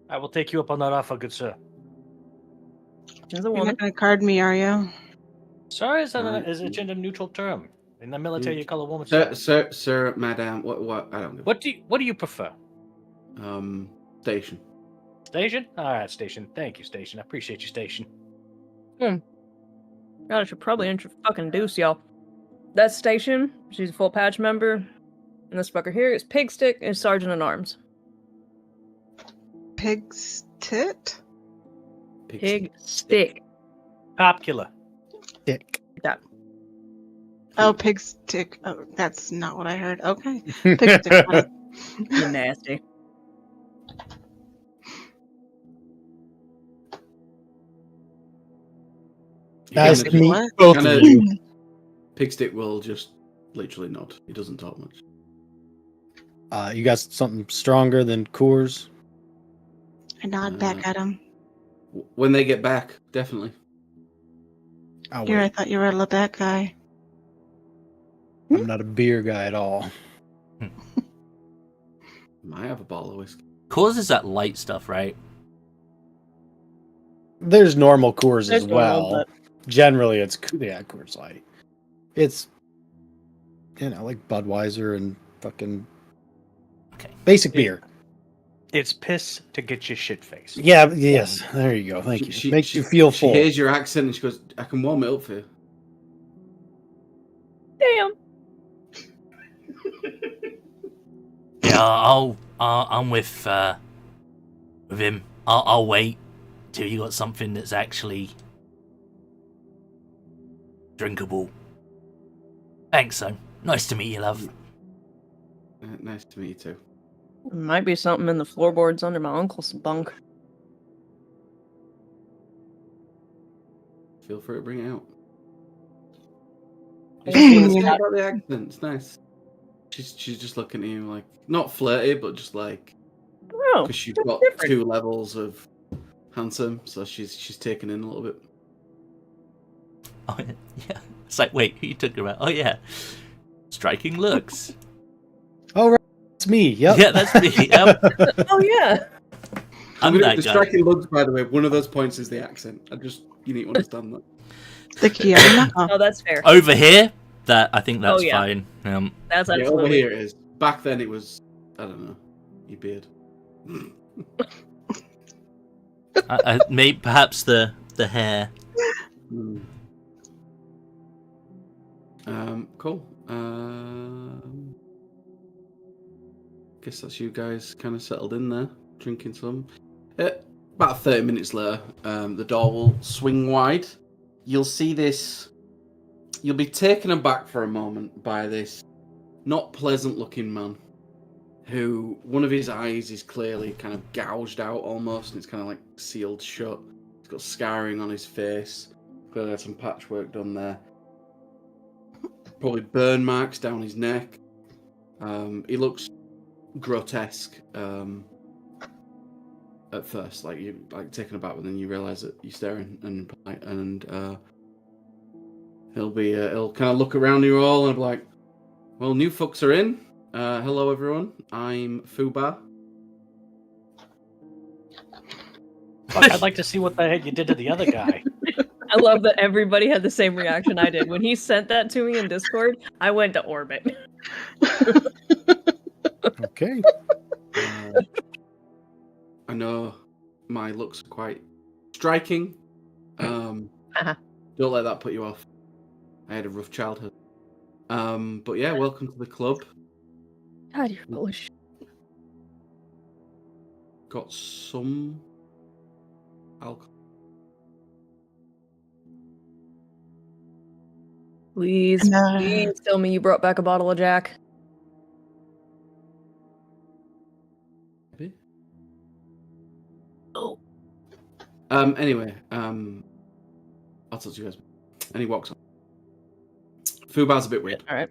I will take you up on that offer, good sir. She's a You're woman. not going to card me, are you? Sir is a gender neutral term. In the military, you call a woman Sir, madam, what? I don't know. What do you prefer? Station. Station? All right, Station. Thank you, Station. I appreciate you, Station. God, I should probably fucking deuce y'all. That's Station. She's a full patch member. And this fucker here is Pigstick, is Sergeant at Arms. Pig's tit? Pig stick. Popular. Dick. That. Oh, pig's tick. Oh, that's not what I heard. Okay. Pig's tick. Got it. You nasty. Nice Kinda- to meet What? both kinda- of you. Pigstick will just literally nod. He doesn't talk much. You got something stronger than Coors? I nod back at him. When they get back, definitely. Oh, Here, I wait. thought you were a Lebec guy. I'm not a beer guy at all. Might have a bottle of whiskey. Coors is that light stuff, right? There's normal Coors There's as normal, well. Generally, it's Coors Light. It's like Budweiser and fucking basic beer. It's piss to get your shit faced. Yeah. Yes. There you go. Thank you. Makes you feel She full. hears your accent and she goes, "I can warm it up for you." Damn. Yeah, I'm with him. I'll wait till you got something that's actually drinkable. Thanks, though. Nice to meet you, love. Nice to meet you too. Might be something in the floorboards under my uncle's bunk. Feel free to bring it out. Yeah. About the accent. It's nice. She's just looking at you like not flirty, but just like Oh, because she's that's got different. 2 levels of handsome, so she's taken in a little bit. Oh, yeah. It's like, wait, who you talking about? Oh, yeah. Striking looks. Oh, right. It's me. Yep. Yeah, that's me. Yep. Oh yeah. I'm that The guy. striking looks, by the way, one of those points is the accent. You need to understand that. The Kiana. Oh, that's fair. Over here, I think that's yeah. fine. That's Yeah, over absolutely. here it is. Back then it was, I don't know, your beard. Maybe perhaps the hair. Cool. Guess that's you guys kind of settled in there, drinking some. About 30 minutes later, the door will swing wide. You'll see this. You'll be taken aback for a moment by this not pleasant looking man who one of his eyes is clearly kind of gouged out almost, and it's kind of like sealed shut. He's got scarring on his face. Clearly had some patchwork done there. probably burn marks down his neck. He looks grotesque at first, like you taken aback, but then you realise that you're staring, and he'll kind of look around you all and be like, "Well, new fucks are in. Hello, everyone. I'm Fubar." Fuck, I'd like to see what the heck you did to the other guy. I love that everybody had the same reaction I did. When he sent that to me in Discord, I went to orbit. Okay. I know my looks are quite striking. Don't let that put you off. I had a rough childhood. But yeah, welcome to the club. God, you're full of shit. Got some alcohol. Please, please tell me you brought back a bottle of Jack. Maybe. Oh. Anyway, I'll talk to you guys. And he walks on. Fubar's a bit weird. All right.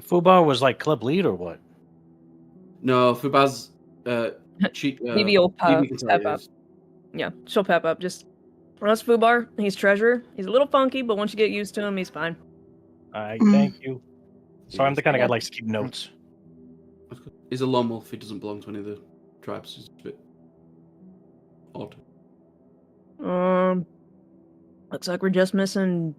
Fubar was like club lead or what? No, Fubar's Maybe will pep up. Yeah, she'll pep up. Just Russ Fubar, he's treasurer. He's a little funky, but once you get used to him, he's fine. Thank you. So I'm the kind of guy that likes to keep notes. He's a lone wolf. He doesn't belong to any of the tribes. He's a bit odd. Looks like we're just missing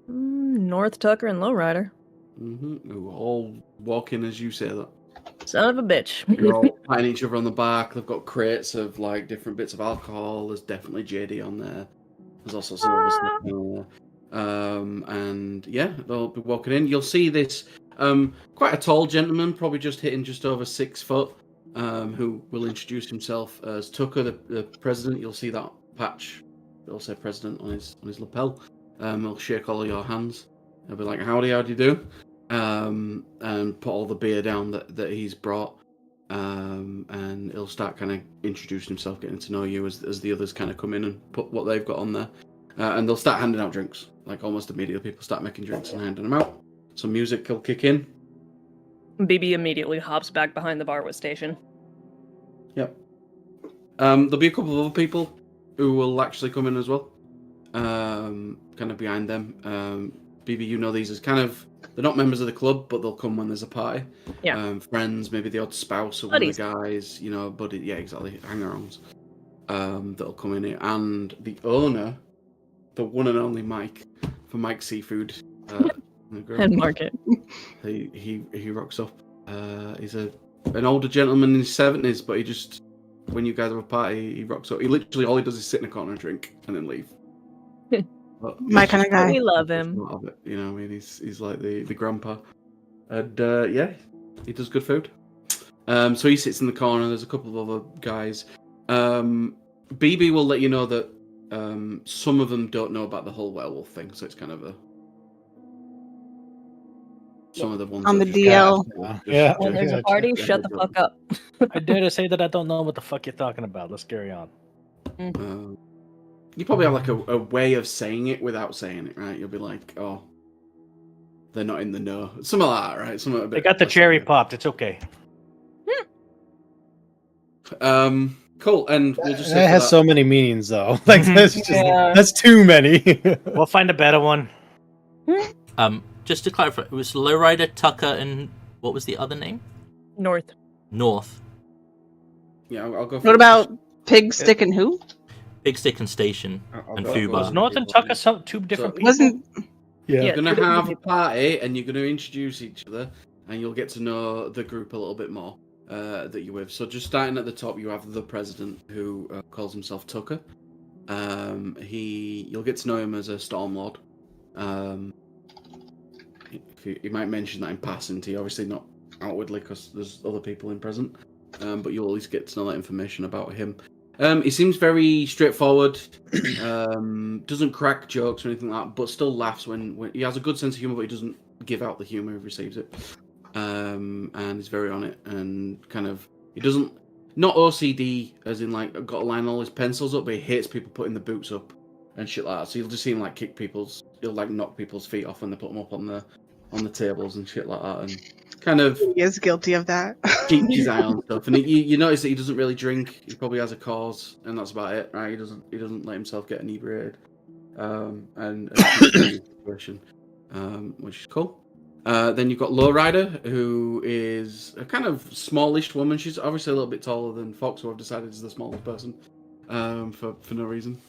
North Tucker and Lowrider. Who all walk in as you say that. Son of a bitch. You're all patting each other on the back. They've got crates of like different bits of alcohol. There's definitely JD on there. There's also some other stuff on there. And yeah, they'll be walking in. You'll see this quite a tall gentleman, probably just hitting just over 6 foot, who will introduce himself as Tucker, the president. You'll see that patch. It'll say president on his lapel. He'll shake all of your hands. He'll be like, "Howdy, how do you do?" And put all the beer down that he's brought. And he'll start kind of introducing himself, getting to know you as the others kind of come in and put what they've got on there. And they'll start handing out drinks. Like almost immediately, people start making drinks and handing them out. Some music will kick in. BB immediately hops back behind the bar with Station. Yep. There'll be a couple of other people who will actually come in as well. Kind of behind them. BB, you know these as kind of, they're not members of the club, but they'll come when there's a party. Yeah. Friends, maybe the odd spouse of Buddies. one of the guys, buddy. Yeah, exactly. Hang-arounds. That'll come in here. And the owner, the one and only Mike, for Mike's Seafood. And Market. He rocks up. He's an older gentleman in his 70s, but he just, when you guys have a party, he rocks up. He literally, all he does is sit in a corner and drink, and then leave. My kind of guy. We love him. Of it, I mean, he's like the grandpa, and yeah, he does good food. So he sits in the corner. There's a couple of other guys. BB will let you know that some of them don't know about the whole werewolf thing, so it's kind of some of the ones On that the just DL. Yeah. When there's a party, shut the fuck up. I dare to say that I don't know what the fuck you're talking about. Let's carry on. You probably have like a way of saying it without saying it, right? You'll be like, "Oh, they're not in the know." Something like that, right? Something a bit. They got the cherry popped. It's okay. Cool. And we'll just say That for has that- so many meanings, though. Like Yeah. that's too many. We'll find a better one. Just to clarify, it was Lowrider, Tucker, and what was the other name? North. North. Yeah, I'll go. For What about Pig Stick and who? Big Stick and Station. I'll and go- Fubar. Was North and Tucker two different people? Wasn't Yeah. You're gonna two different have a people. party, and you're gonna introduce each other, and you'll get to know the group a little bit more that you're with. So just starting at the top, you have the president who calls himself Tucker. You'll get to know him as a Stormlord. You might mention that in passing to you, obviously not outwardly because there's other people in present, but you'll at least get to know that information about him. He seems very straightforward, doesn't crack jokes or anything like that, but still laughs when he has a good sense of humor, but he doesn't give out the humor if he receives it. And he's very on it, and kind of, he doesn't, not OCD as in like got to line all his pencils up, but he hates people putting the boots up and shit like that. So you'll just see him like he'll like knock people's feet off when they put them up on the tables and shit like that, and kind of He is guilty of that. keeps his eye on stuff. And you notice that he doesn't really drink. He probably has a cause, and that's about it, right? He doesn't let himself get inebriated, and situation, which is cool. Then you've got Lowrider, who is a kind of smallish woman. She's obviously a little bit taller than Fox, who I've decided is the smallest person, for no reason.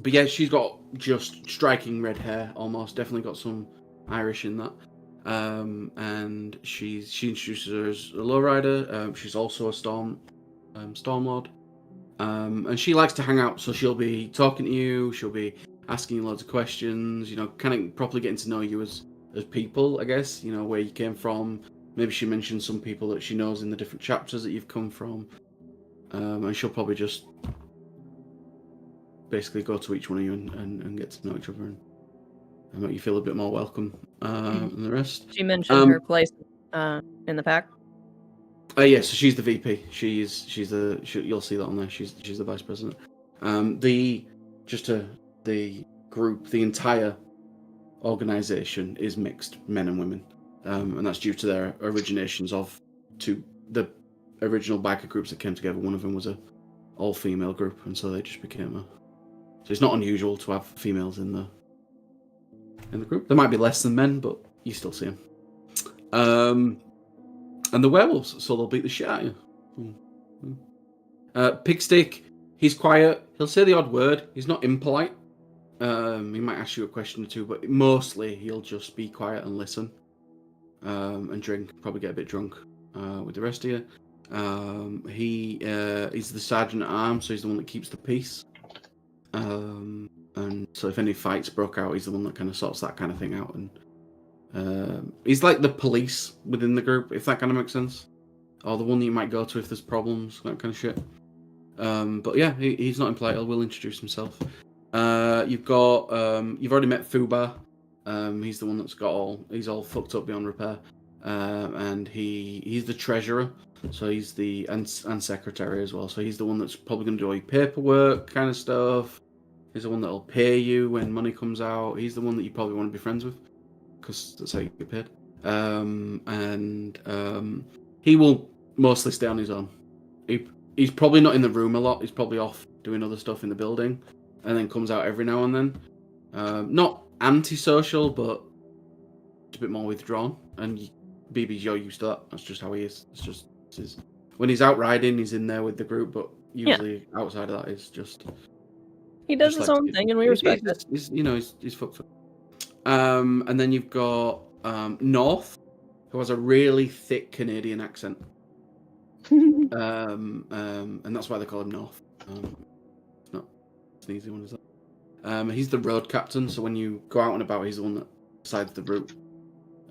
But yeah, she's got just striking red hair, almost. Definitely got some Irish in that. And she introduces her as a lowrider. She's also a Stormlord. And she likes to hang out, so she'll be talking to you. She'll be asking you loads of questions. You know, kind of properly getting to know you as people, I guess. You know, where you came from. Maybe she mentions some people that she knows in the different chapters that you've come from. And she'll probably just basically go to each one of you and get to know each other and make you feel a bit more welcome than the rest. She mentioned her place in the pack. Yeah, so she's the VP. You'll see that on there. She's the vice president. The group, the entire organization is mixed men and women, and that's due to their originations of the original biker groups that came together. One of them was a all-female group, and so they just became so it's not unusual to have females in the group. There might be less than men, but you still see them. And the werewolves, so they'll beat the shit out of you. Pigstick, he's quiet. He'll say the odd word. He's not impolite. He might ask you a question or two, but mostly he'll just be quiet and listen. And drink. Probably get a bit drunk with the rest of you. He's the sergeant at arms, so he's the one that keeps the peace. And so if any fights broke out, he's the one that kind of sorts that kind of thing out. And he's like the police within the group, if that kind of makes sense. Or the one that you might go to if there's problems, that kind of shit. But yeah, he's not impolite. Will introduce himself. You've already met Fubar. He's the one that's he's all fucked up beyond repair. And he's the treasurer. So he's and secretary as well. So he's the one that's probably going to do all your paperwork kind of stuff. He's the one that'll pay you when money comes out. He's the one that you probably want to be friends with, because that's how you get paid. He will mostly stay on his own. He's probably not in the room a lot. He's probably off doing other stuff in the building, and then comes out every now and then. Not antisocial, but a bit more withdrawn. And BB's used to that. That's just how he is. It's just when he's out riding, he's in there with the group, but usually outside of that, it's just he does his own thing, and we respect it. He's fucked up. And then you've got North, who has a really thick Canadian accent. And that's why they call him North. It's an easy one, is that? He's the road captain, so when you go out and about, he's the one that decides the route.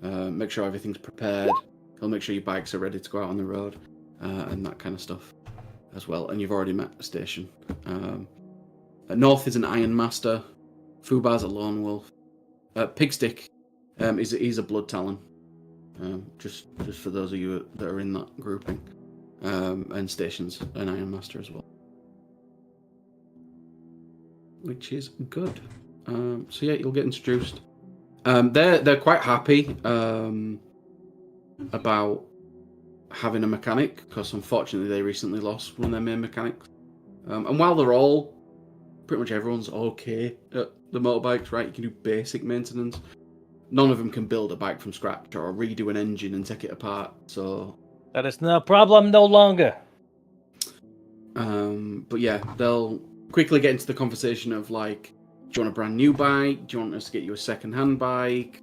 Make sure everything's prepared. He'll make sure your bikes are ready to go out on the road, and that kind of stuff as well. And you've already met a station. North is an Iron Master. Fubar's a Lone Wolf. Pigstick, he's a Blood Talon. Just for those of you that are in that grouping. And Station's an Iron Master as well. Which is good. So yeah, you'll get introduced. They're quite happy about having a mechanic, because unfortunately they recently lost one of their main mechanics. And while pretty much everyone's okay at the motorbikes, right? You can do basic maintenance. None of them can build a bike from scratch or redo an engine and take it apart. So that is no problem no longer. But yeah, they'll quickly get into the conversation of like, do you want a brand new bike? Do you want us to get you a second-hand bike?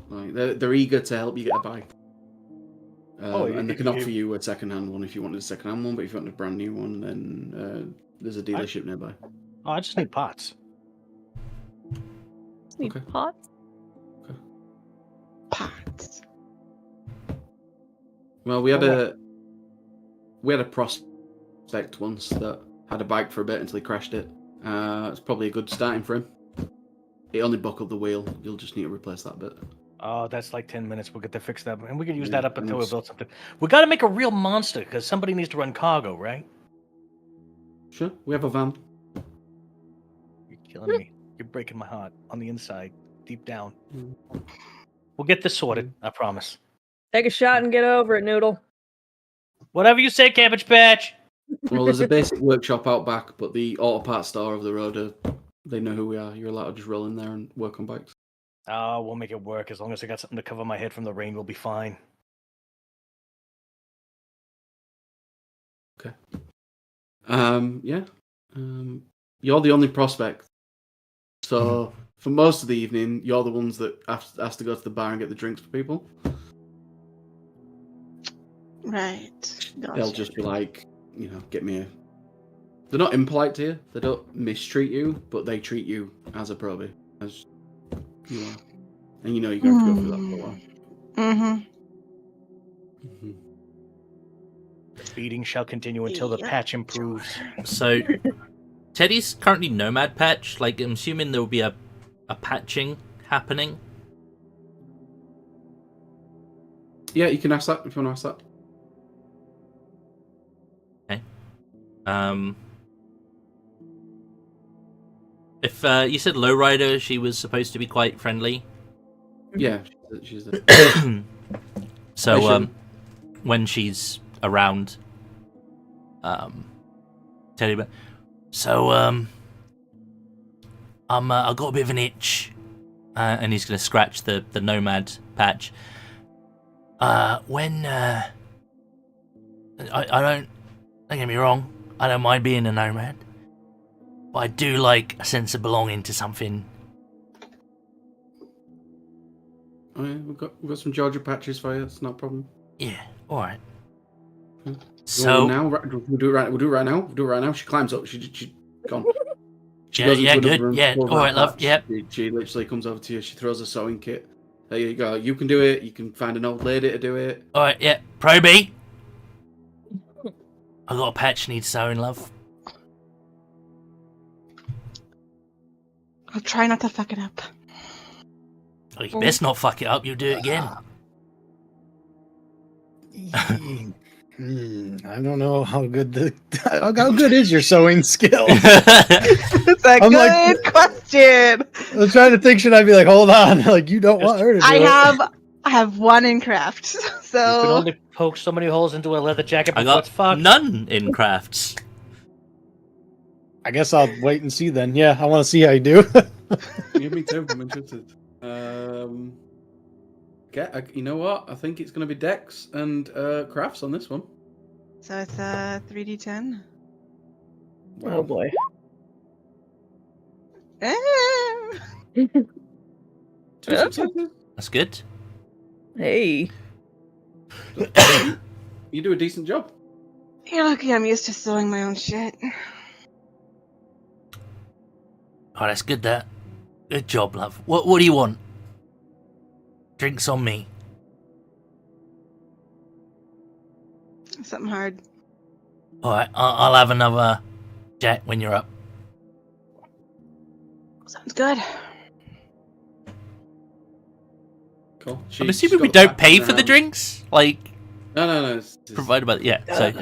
Like they're eager to help you get a bike. And they can offer you a second-hand one if you wanted a second-hand one, but if you want a brand new one, then there's a dealership nearby. Oh, I just need pots. Need pots? Okay. Pots. Well, we had a prospect once that had a bike for a bit until he crashed it. It's probably a good starting for him. It only buckled the wheel. You'll just need to replace that bit. Oh, that's like 10 minutes. We'll get to fix that, and we can use that up until we build something. We got to make a real monster, because somebody needs to run cargo, right? Sure. We have a van. You're killing me. You're breaking my heart on the inside, deep down. We'll get this sorted. I promise. Take a shot and get over it, Noodle. Whatever you say, Cabbage Patch. Well, there's a basic workshop out back, but the auto parts store over the road, they know who we are. You're allowed to just roll in there and work on bikes. Oh, we'll make it work. As long as I got something to cover my head from the rain, we'll be fine. Okay. Yeah. You're the only prospect. So for most of the evening, you're the ones that has to go to the bar and get the drinks for people. Right. Gotcha. They'll just be like, get me a... They're not impolite to you. They don't mistreat you, but they treat you as a probie, as you are. And you're going to have to go through that for a while. Mm-hmm. Mm-hmm. The beating shall continue until the patch improves. So, Teddy's currently nomad patch. Like, I'm assuming there will be a patching happening. Yeah, you can ask that if you want to ask that. Okay. If you said Lowrider, she was supposed to be quite friendly. Yeah, she's the... So, when she's around, Teddy, so, I've got a bit of an itch, and he's gonna scratch the nomad patch. I don't get me wrong, I don't mind being a nomad, but I do like a sense of belonging to something. Oh yeah, we've got some Georgia patches for you. It's not a problem. Yeah, all right. So now we'll do it right. We'll do it right now. We'll do it right now. She climbs up. She gone. She goes into another good. room, Yeah, pulls all out right, a love. patch. Yep. She literally comes over to you. She throws a sewing kit. There you go. You can do it. You can find an old lady to do it. All right, yeah. Proby, I got a patch needs sewing, love. I'll try not to fuck it up. Oh, you best not fuck it up. You'll do it again. I don't know how good how good is your sewing skill? It's a good question. I was trying to think, should I be like, hold on, like you don't want her to do it? I have one in craft, You can so only poke so many holes into a leather jacket I before got it's fucked. none in crafts. I guess I'll wait and see then. Yeah, I want to see how you do. Yeah, me too. I'm interested. Okay, you know what? I think it's going to be Dex and crafts on this one. so it's a 3d10. Oh boy. Two successes. That's good. Hey. You do a decent job. You're lucky I'm used to sewing my own shit. Oh, that's good. That good job, love. What do you want? Drinks on me. Something hard. All right, I'll have another Jack when you're up. Sounds good. Cool. I'm assuming we don't pay for the drinks, like No. It's provided by So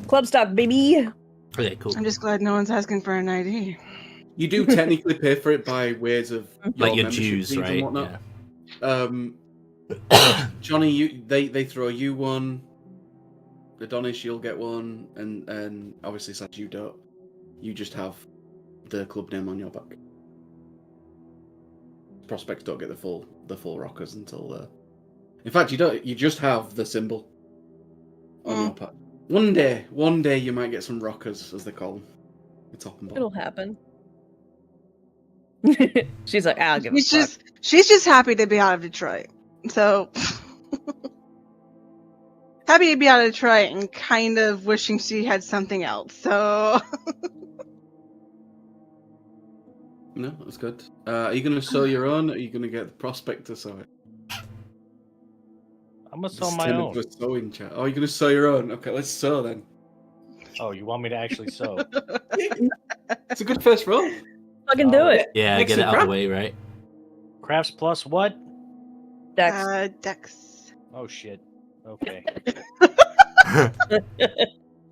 Club stock, baby. okay, cool. I'm just glad no one's asking for an ID. You do technically pay for it by ways of Like your membership dues, fees right? and whatnot. Yeah. Johnny, they throw you one. Adonis, you'll get one, and obviously since you don't, you just have the club name on your back. Prospects don't get the full rockers until. In fact, you don't. You just have the symbol on your pack. One day you might get some rockers, as they call them. The top and bottom. It'll happen. She's like, I'll give a fuck. She's just happy to be out of Detroit. So happy to be out of Detroit and kind of wishing she had something else. So No, that's good. Are you going to sew your own, or are you going to get the prospect to sew it? I'm gonna sew my own. Sewing chat. Oh, you're going to sew your own? Okay, let's sew then. Oh, you want me to actually sew? It's a good first roll. Fucking do it. Yeah, Next get it to out of crap. the way, right? Crafts plus what? Dex. Dex. Oh shit. Okay.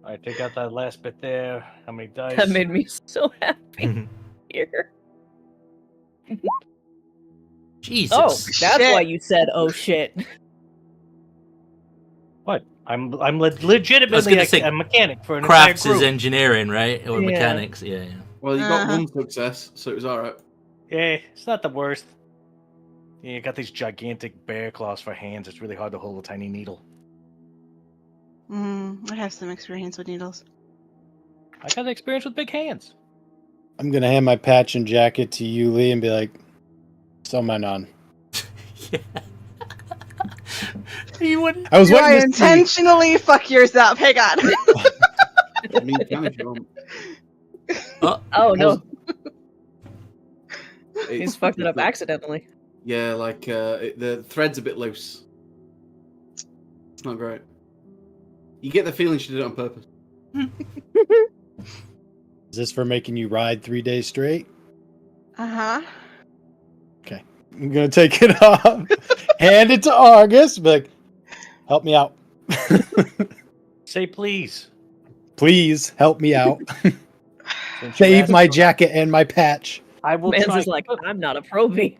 I take out that last bit there. How many dice? That made me so happy. Here. Jesus. Oh, that's why Shit. you said, "Oh shit." What? I'm legitimately gonna say a mechanic for an Crafts entire is group. engineering, right? Or Yeah. mechanics. Yeah. Well, you got Uh-huh. one success, so it was all right. Yeah, it's not the worst. Yeah, you got these gigantic bear claws for hands. It's really hard to hold a tiny needle. I have some experience with needles. I got experience with big hands. I'm gonna hand my patch and jacket to you, Lee, and be like, "Sew mine on." Yeah. You wouldn't. I was Do I waiting to see. intentionally fuck yours up? Hey, God. I mean, you can if you want. Oh no, It's- he's fucked it up accidentally. Yeah, like the thread's a bit loose. It's not great. You get the feeling she did it on purpose. Is this for making you ride 3 days straight? Uh-huh. I'm gonna take it off, hand it to Argus, be like, "Help me out, Say please. please help me out. Since you Save asked my for- jacket and my patch." I will Mans try. is like, "I'm not a probie."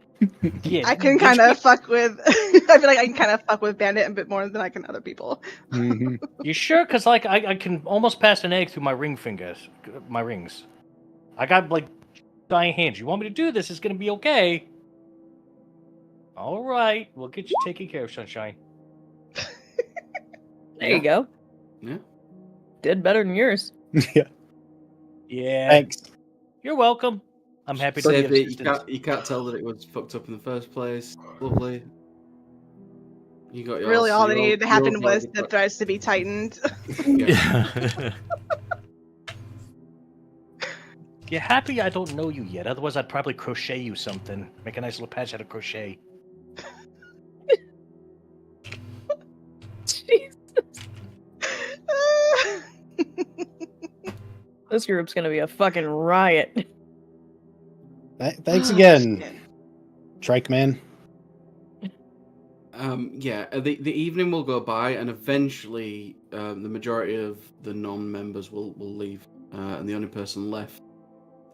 Yeah, I can kind of fuck with. I feel like I can kind of fuck with Bandit a bit more than I can other people. Mhm. You sure? Because like I can almost pass an egg through my ring fingers, my rings. I got like dying hands. You want me to do this? It's gonna be okay. All right, we'll get you taken care of, Sunshine. There you go. Yeah. Did better than yours. Yeah, Yeah. thanks. You're welcome. I'm happy to be Save of it. assistance. You can't tell that it was fucked up in the first place. Lovely. You got yours. Really, so all that you're needed to you're happen all was good, the but- threads to be tightened. Yeah. You're happy I don't know you yet. Otherwise, I'd probably crochet you something. Make a nice little patch out of crochet. Jesus. This group's gonna be a fucking riot. Thanks again, Trike Man. Yeah, the evening will go by, and eventually the majority of the non-members will leave, and the only person left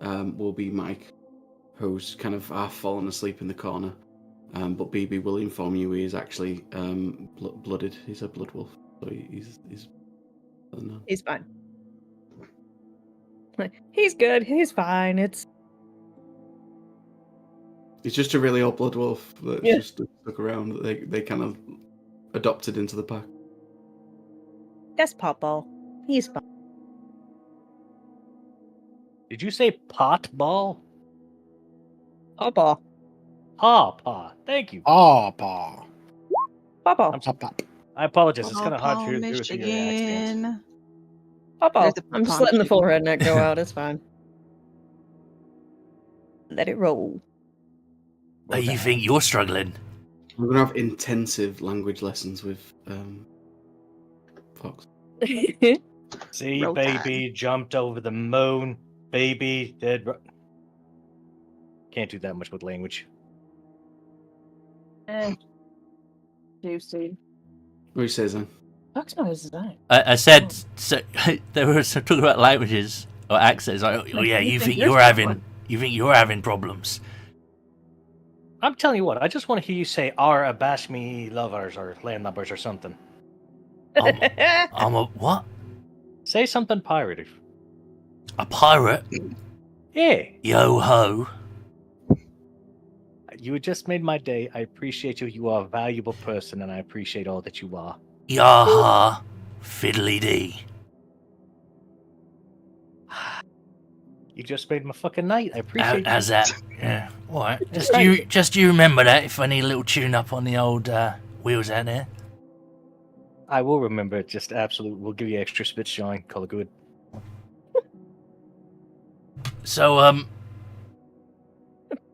will be Mike, who's kind of half fallen asleep in the corner. But BB will inform you he is actually blooded. He's a blood wolf, so he's I don't know. He's fine. He's good. He's fine. It's He's just a really old blood wolf that's Yeah. just stuck around. That they kind of adopted into the pack. that's Pawpaw. He's fine. Did you say pot ball? Pawpaw. Paw. Thank you. Aw, paw. Pawpaw. I'm Pop, pop. I apologize. It's kind of hard Paw, to hear through your accents. Michigan. Pawpaw. There's a I'm just Pawpaw, letting the full Michigan. redneck go out. It's fine. Let it roll. Oh, you think you're struggling? We're gonna have intensive language lessons with Fox. See, Roll baby jumped over the moon. Baby dead. Can't do that much with language. Juicy. What do you say, Zan? Fox knows his design. I said so. They were talking about languages or accents. Like, oh yeah, you think you're having problems? I'm telling you what. I just want to hear you say "our Abashmi lovers" or "landlubbers" or something. I'm a what? Say something pirated. A pirate? Yeah. Yo ho! You just made my day. I appreciate you. You are a valuable person, and I appreciate all that you are. Yaha! Fiddly dee. You just made my fucking night. I appreciate you. How's that? Yeah. All right. Right. Just you remember that if I need a little tune up on the old wheels out there. I will remember it. Just absolute. We'll give you extra spit shine. Call it good. So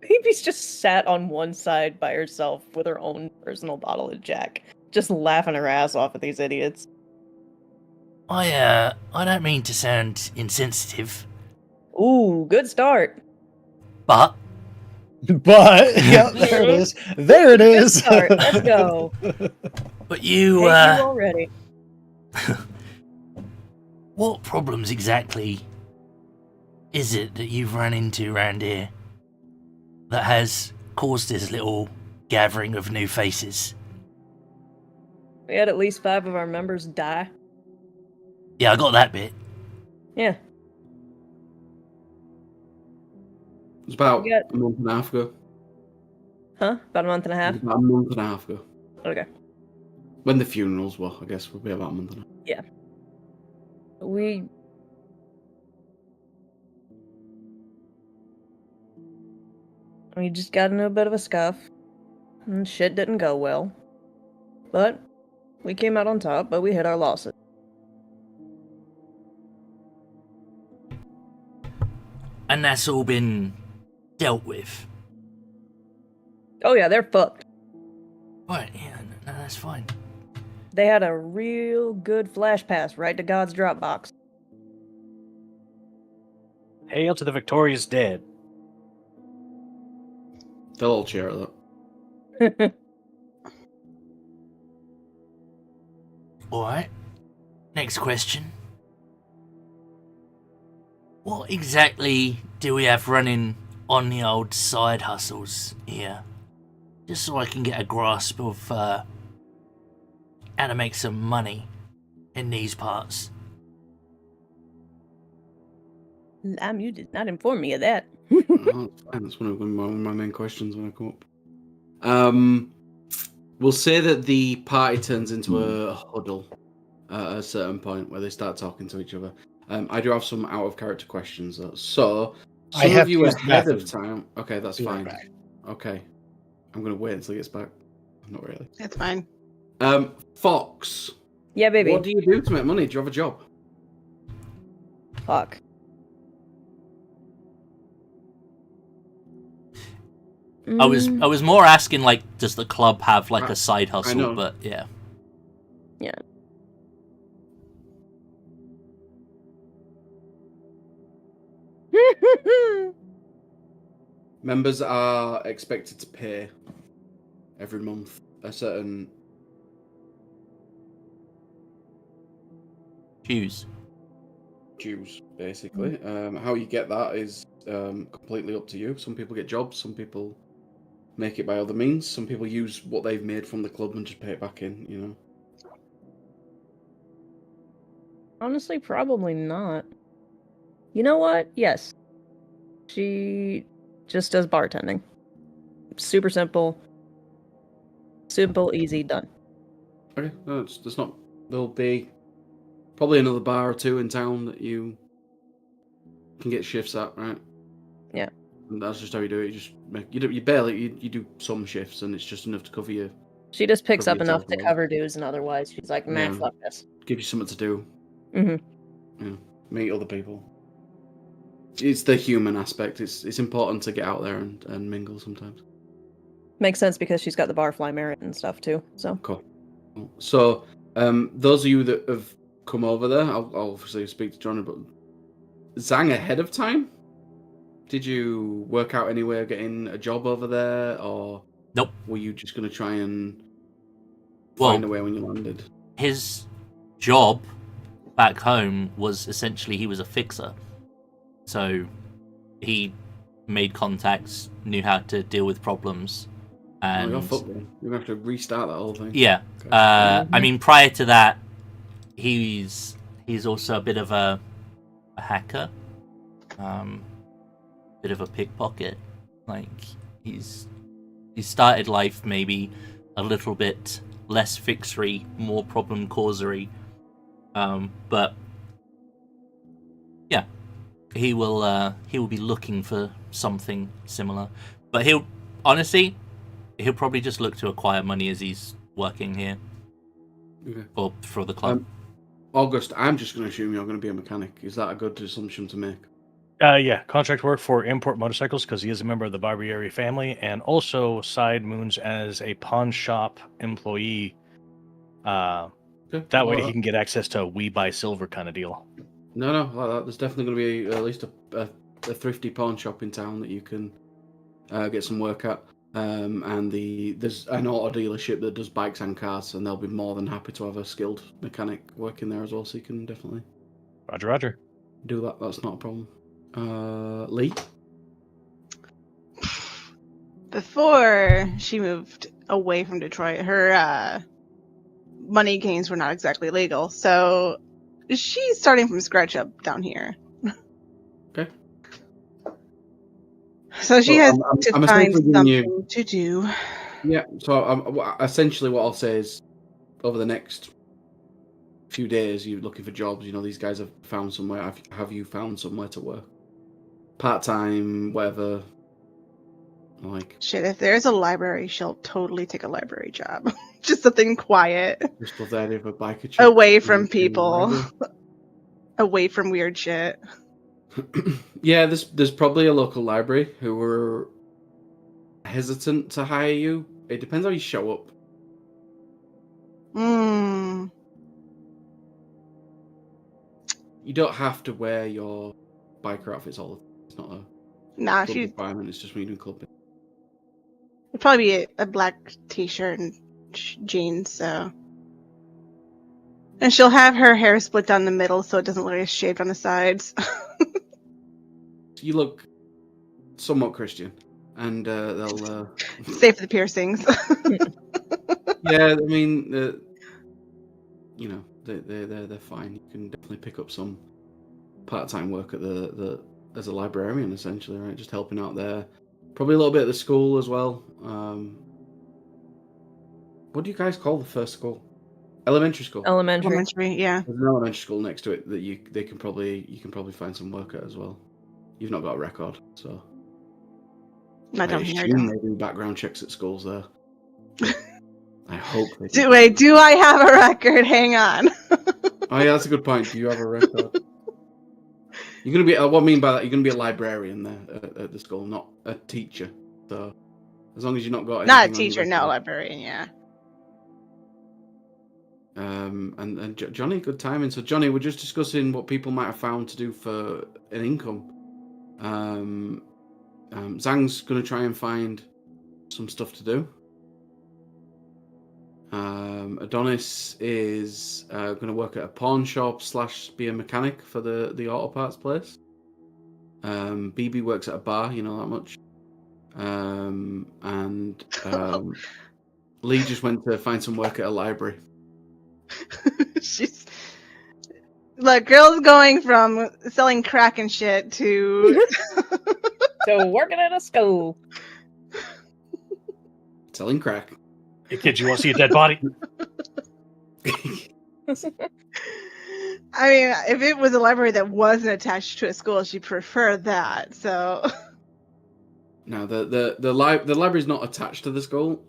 Baby's just sat on one side by herself with her own personal bottle of Jack, just laughing her ass off at these idiots. I don't mean to sound insensitive, Ooh, good start. but But yeah, there it is. There it Good is. start. Let's go. you Hey, you already. what problems exactly is it that you've run into around here that has caused this little gathering of new faces? We had at least 5 of our members die. Yeah, I got that bit. Yeah. It was about We got- a month and a half ago. Huh? About a month and a It half? was about a month and a half ago. Okay. When the funerals were, I guess, would be about a month and a half. Yeah. We just got into a bit of a scuff. And shit didn't go well. But we came out on top, but we hit our losses. And that's all been dealt with. Oh yeah, they're fucked. Right, yeah, no, that's fine. They had a real good flash pass right to God's Dropbox. Hail to the victorious dead. They'll all cheer at that. Alright. Next question. What exactly do we have running on the old side hustles here? Just so I can get a grasp of how to make some money in these parts. You did not inform me of that. Oh, that's fine. That's one of my main questions when I come up. We'll say that the party turns into a huddle at a certain point where they start talking to each other. I do have some out of character questions though. So I some have of to you use the ahead of bathroom. time. Okay, that's Be right fine. back. Okay, I'm gonna wait until he gets back. Not really. That's fine. Fox. Yeah, baby. What do you do to make money? Do you have a job? Fuck. I was more asking, like, does the club have like a side hustle? know. But yeah. Yeah. Members are expected to pay every month a certain Dues. basically. How you get that is completely up to you. Some people get jobs, some people make it by other means, some people use what they've made from the club and just pay it back in, you know. Honestly, probably not. You know what? Yes. She just does bartending. Super simple. Simple, easy, done. Okay, no, it's not. There'll be probably another bar or two in town that you can get shifts at, right? Yeah. And that's just how you do it. You just make you barely you do some shifts, and it's just enough to cover you, She just picks Cover up enough yourself to well. cover dues, and otherwise she's like, man, Yeah. fuck this. give you something to do, Mm-hmm. meet other people. It's the human aspect. It's important to get out there and mingle sometimes. Makes sense because she's got the barfly merit and stuff too. So Cool. So, those of you that have come over there, I'll obviously speak to Johnny, but Zhang ahead of time? Did you work out any way of getting a job over there, or Nope. were you just going to try and Well, find a way when you landed? His job back home was essentially he was a fixer. So he made contacts, knew how to deal with problems. And You're fucked then. You're going to have to restart that whole thing. yeah. Okay. I mean, prior to that, he's also a bit of a hacker, bit of a pickpocket. Like he started life maybe a little bit less fixery, more problem causery, but yeah, he will be looking for something similar. But he'll probably just look to acquire money as he's working here. Okay. Or for the club. August, I'm just going to assume you're going to be a mechanic. Is that a good assumption to make? Yeah, contract work for import motorcycles because he is a member of the Barbieri family, and also side moons as a pawn shop employee. Okay. That way Well, he can get access to a we buy silver kind of deal. No, like that. There's definitely going to be at least a thrifty pawn shop in town that you can get some work at. And there's an auto dealership that does bikes and cars, and they'll be more than happy to have a skilled mechanic working there as well. So you can definitely. Roger, Roger. Do that. That's not a problem. Lee? Before she moved away from Detroit, her money gains were not exactly legal, so she's starting from scratch up down here. Okay. So she has to I'm find essentially giving something to do. Yeah, so essentially what I'll say is over the next few days, you're looking for jobs. You know, these guys have found somewhere. Have you found somewhere to work? Part-time, whatever. Like, Shit, if there's a library, she'll totally take a library job. Just something quiet, just love the idea of a biker chick away from in the people, library. away from weird shit. Yeah, there's probably a local library who were hesitant to hire you. It depends how you show up. You don't have to wear your biker outfits all the time. It's not a Nah, club she'd requirement. It's just when you're doing clubbing. probably be a black t-shirt and jeans, so. And she'll have her hair split down the middle so it doesn't look like it's shaved on the sides. You look somewhat Christian, and they'll Save for the piercings. yeah, I mean, you know, they're fine. You can definitely pick up some part-time work at the as a librarian, essentially, right? Just helping out there. Probably a little bit at the school as well. What do you guys call the first school? Elementary school. Elementary, yeah. There's an elementary school next to it that you can probably find some work at as well. You've not got a record, so I I don't hear assume it. they do background checks at schools there. I hope they Do I have a record? Hang on. Oh yeah, that's a good point. Do you have a record? You're gonna be. What I mean by that, you're gonna be a librarian there at the school, not a teacher. So as long as you've not got Not a anything on your teacher, no, record. librarian, yeah. And Johnny, good timing. So Johnny, we're just discussing what people might have found to do for an income. Zhang's gonna try and find some stuff to do. Adonis is going to work at a pawn shop / be a mechanic for the auto parts place. BB works at a bar, you know that much. And Lee just went to find some work at a library. She's look, girl's going from selling crack and shit to So working at a school. Selling crack. Hey kids, you want to see a dead body? I mean, if it was a library that wasn't attached to a school, she'd prefer that. So No, the library's not attached to the school,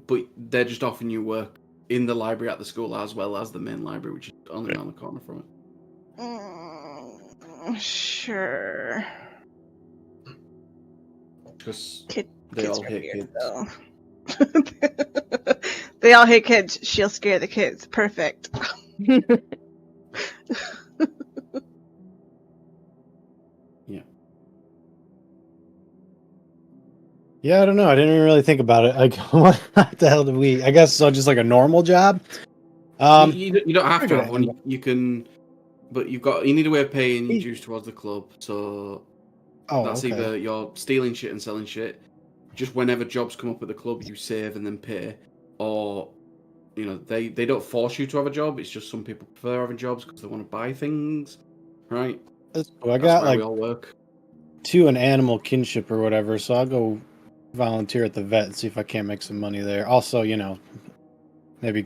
but they're just offering you work in the library at the school as well as the main library, which is only around the corner from it. Sure. Because Kids they all are hate weird, kids. though. They all hate kids. She'll scare the kids. Perfect. Yeah. Yeah, I don't know. I didn't even really think about it. Like, what the hell do we? I guess so. Just like a normal job. You don't have to have one. You can, but you need a way of paying your dues towards the club. So that's okay. either you're stealing shit and selling shit. Just whenever jobs come up at the club, you save and then pay, or you know they don't force you to have a job. It's just some people prefer having jobs because they want to buy things, right? That's cool. I That's got why like we all work. 2 an animal kinship or whatever, so I'll go volunteer at the vet and see if I can't make some money there. Also, you know, maybe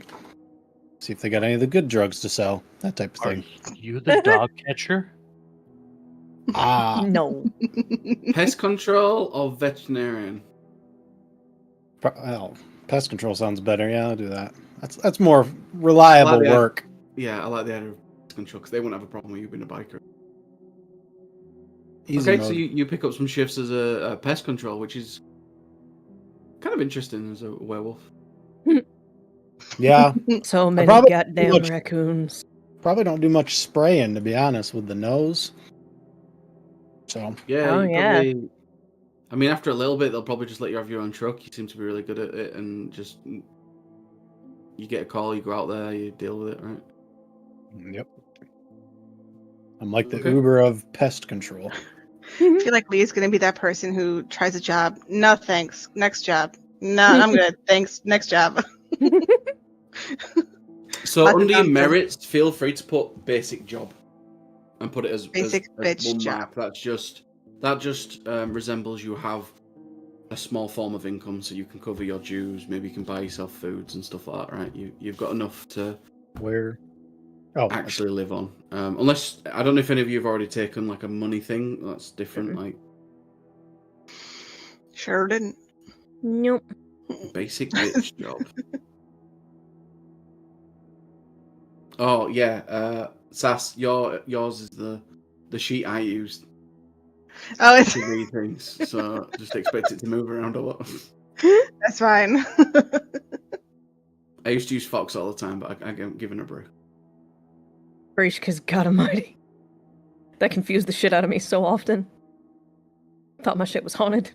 see if they got any of the good drugs to sell, that type of Are thing. you the dog catcher? No. Pest control or veterinarian? Well, pest control sounds better. Yeah, I'll do that. That's more reliable the- work. Yeah, I like the idea of pest control because they wouldn't have a problem with you being a biker. Easy Okay, mode. so you pick up some shifts as a pest control, which is kind of interesting as a werewolf. Yeah, So many probably goddamn much- raccoons. probably don't do much spraying, to be honest, with the nose. So Yeah, Oh, you yeah. probably. I mean, after a little bit, they'll probably just let you have your own truck. You seem to be really good at it, and just you get a call, you go out there, you deal with it, right? yep. I'm like the Okay. Uber of pest control. I feel like Lee's gonna be that person who tries a job. No, thanks. Next job. No, I'm good. Thanks. Next job. So Lots of under your nonsense. merits, feel free to put basic job and put it as Basic as bitch one job. mark. That just resembles you have a small form of income, so you can cover your dues. Maybe you can buy yourself foods and stuff like that, right? You've got enough to Where? Oh, actually live on. Unless I don't know if any of you have already taken like a money thing. That's different. Like Sure didn't. Nope. basic bitch job. Oh yeah, Sass, yours is the sheet I used Oh, it's to read things, so just expect it to move around a lot. that's fine. I used to use Fox all the time, but I'm giving a break. Preach, because God Almighty, that confused the shit out of me so often. Thought my shit was haunted.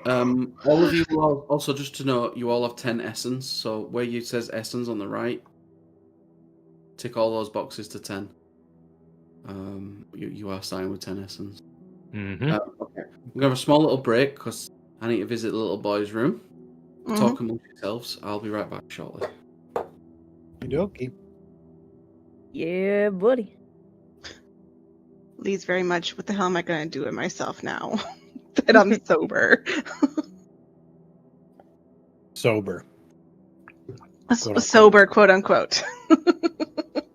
All of you will also, just to know, you all have 10 essence. So where you says essence on the right, tick all those boxes to 10. You are starting with 10 essence. Mm-hmm. Okay, we're gonna have a small little break because I need to visit the little boy's room. Talk amongst yourselves. I'll be right back shortly. okey-dokey. Yeah, buddy. Lee's very much, what the hell am I gonna do with myself now that I'm sober? Sober. Quote, Sober, quote unquote.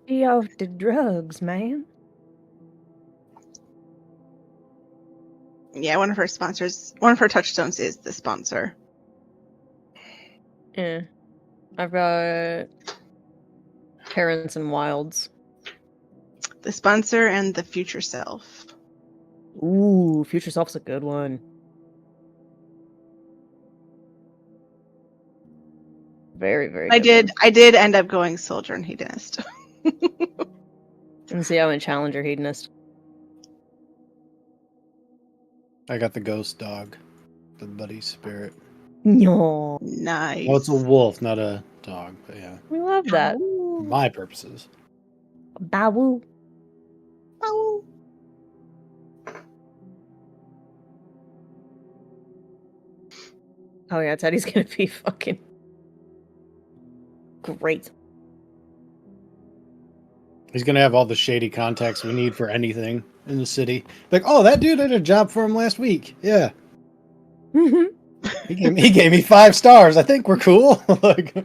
Be off the drugs, man. Yeah, one of her touchstones is the sponsor. Yeah. I've got Parents and Wilds. The sponsor and the future self. Ooh, Future Self's a good one. Very, very I good did end up going soldier and hedonist. one. And see, I went Challenger Hedonist. I got the ghost dog, the buddy spirit. No. Nice. Well, it's a wolf, not a dog, but yeah, We love that. for my purposes. Bawoo. Oh. Oh yeah, Teddy's gonna be fucking great. He's gonna have all the shady contacts we need for anything in the city. Like, oh, that dude did a job for him last week. Yeah, he gave me 5 stars. I think we're cool. Like,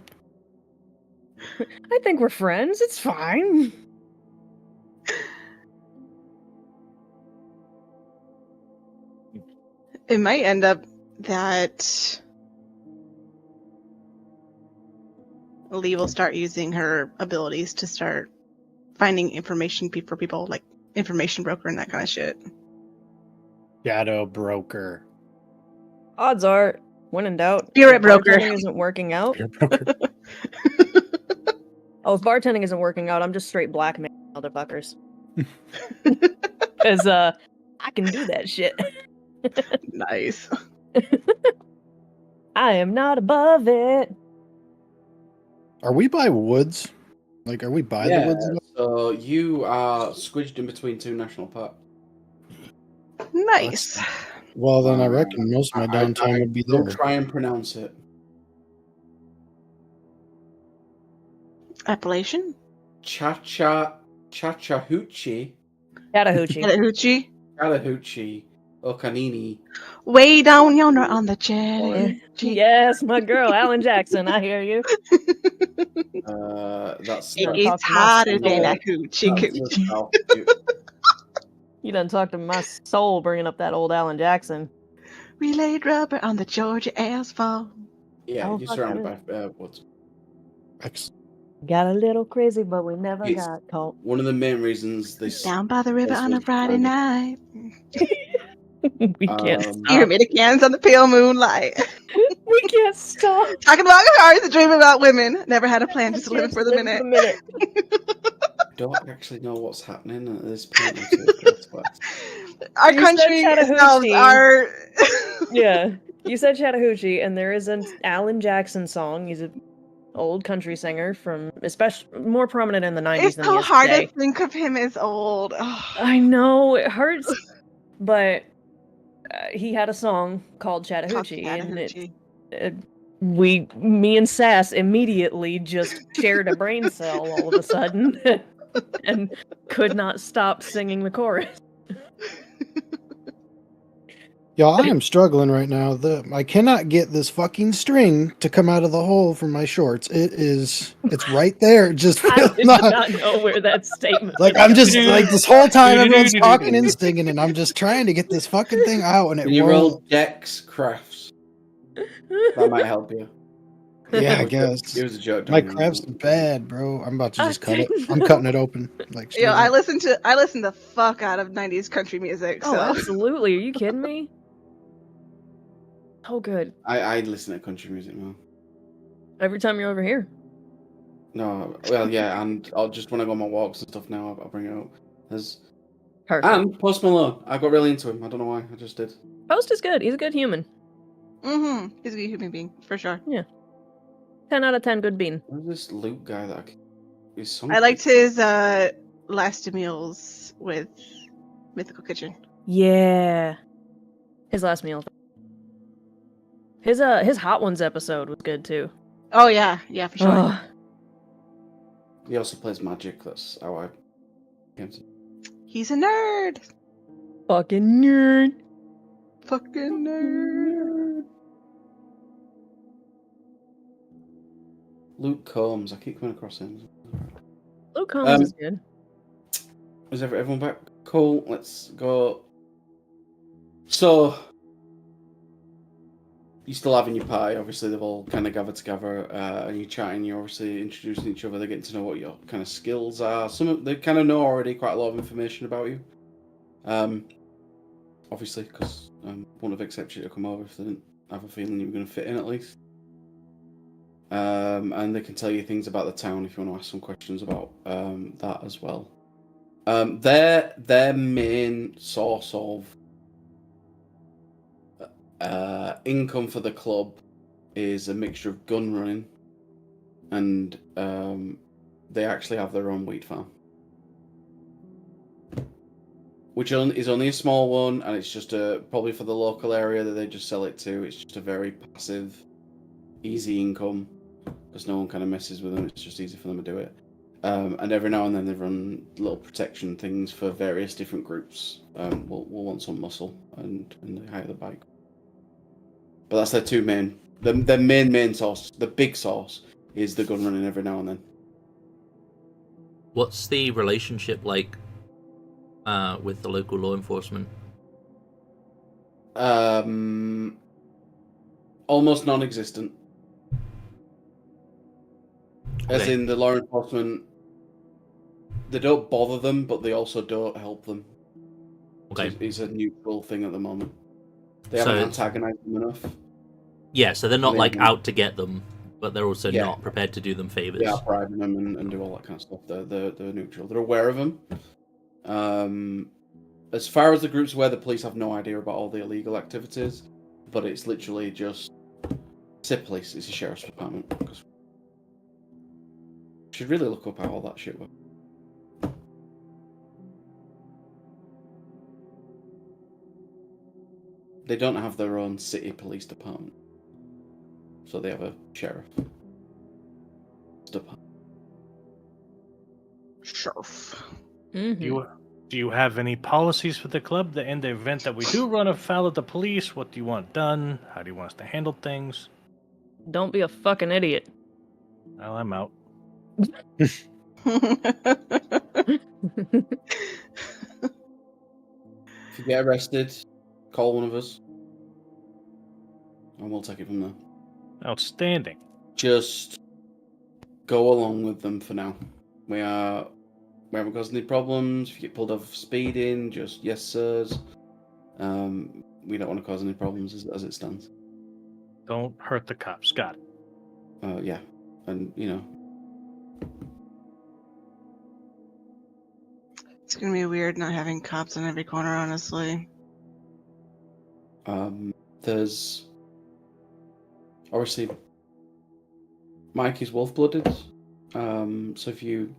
I think we're friends. It's fine. It might end up that Lee will start using her abilities to start finding information for people, like information broker and that kind of shit. shadow broker. Odds are, when in doubt, Spirit if broker. bartending isn't working out. Oh, if bartending isn't working out, I'm just straight blackmail motherfuckers. Because I can do that shit. Nice. I am not above it. Are we by woods? Like, are we by the woods? So you are squidged in between 2 national parks. Nice. Well, then I reckon most of my downtime would be Don't there. try and pronounce it. Appellation? Chattahoochee. Chattahoochee. Chattahoochee? Chattahoochee. Okanini. Way down yonder on the Chattahoochee. Yes, my girl, Alan Jackson. I hear you. That's It Talk gets to my hotter soul. than a hoochie that's coochie. the South. You done talked to my soul bringing up that old Alan Jackson. We laid rubber on the Georgia asphalt. Yeah, Oh, you're fuck, surrounded that by woods. Excellent. Got a little crazy, but we never It's- got caught. One of the main reasons this Down by the river this on a was Friday founded. night. We can't Um, Hear stop. me the cans on the pale moonlight. We can't stop. Talking about cars and dreaming about women. Never had a plan, just living for the minute. I don't actually know what's happening at this point. Until it gets worse. Our You said country ourselves Chattahoochee. are. Yeah, you said Chattahoochee, and there is an Alan Jackson song. He's a old country singer from, especially more prominent in the 90s It's than he so is hard today. to think of him as old. Ugh. I know it hurts, but he had a song called Chattahoochee, Chattahoochee. and me and Sass immediately just shared a brain cell all of a sudden, and could not stop singing the chorus. Y'all, I am struggling right now. I cannot get this fucking string to come out of the hole from my shorts. It's right there. It just I will did not know where that statement Like was I'm just going. like this whole time everyone's talking and singing, and I'm just trying to get this fucking thing out, and it Can you won't. roll Dex Crafts? That might help you. Yeah, I It guess. was a joke. My don't craft's worry. bad, bro. I'm about to just cut it. didn't I'm know. cutting it open. Like straight Yo, I up. listen the fuck out of 90s country music. Oh, So absolutely. Are you kidding me? Oh, good. I listen to country music now. Every time you're over here. No, well, yeah, and I'll just when I go on my walks and stuff now, I'll bring it up. Perfect. And Post Malone, I got really into him. I don't know why, I just did. Post is good. He's a good human. he's a good human being for sure. 10 out of 10 good bean. Who's this Luke guy that his song? I liked his last meals with Mythical Kitchen. Yeah. His last meal. His Hot Ones episode was good too. Oh yeah, for sure. Ugh. He also plays Magic. That's how I came to. He's a nerd. Fucking nerd. Fucking nerd. Luke Combs. I keep coming across him. Luke Combs is good. Is everyone back? Cool. Let's go. So, you still having your pie. Obviously, they've all kind of gathered together, and you're chatting. You're obviously introducing each other. They're getting to know what your kind of skills are. They kind of know already quite a lot of information about you. Obviously, because wouldn't have accepted you to come over if they didn't have a feeling you were going to fit in at least. And they can tell you things about the town if you want to ask some questions about that as well. Their main source of income for the club is a mixture of gun running, and they actually have their own wheat farm, which is only a small one, and it's just probably for the local area that they just sell it to. It's just a very passive, easy income because no one kind of messes with them. It's just easy for them to do it. And every now and then they run little protection things for various different groups. We'll want some muscle, and they hire the bike. But that's their two main. Their main source, the big source, is the gun running every now and then. What's the relationship like with the local law enforcement? Almost non-existent. As Okay. in the law enforcement, they don't bother them, but they also don't help them. Okay. It's a neutral thing at the moment. They So haven't it's- antagonized them enough. Yeah, so they're not They like haven't- out to get them, but they're also Yeah. not prepared to do them favors. They are bribing them and do all that kind of stuff. They're neutral. They're aware of them. As far as the groups aware, the police have no idea about all the illegal activities, but it's literally just it's a police. It's a sheriff's department. Should really look up how all that shit works. They don't have their own city police department, so they have a sheriff department. Sheriff. Mm-hmm. Do you have any policies for the club that in the event that we do run afoul of the police, what do you want done? How do you want us to handle things? Don't be a fucking idiot. Well, I'm out. If you get arrested, call one of us, and we'll take it from there. Outstanding. Just go along with them for now. We haven't caused any problems. If you get pulled off speeding, just yes, sirs. We don't want to cause any problems as it stands. Don't hurt the cops. Got it. Yeah, and It's gonna be weird not having cops on every corner, honestly. there's obviously Mike is wolf-blooded. So if you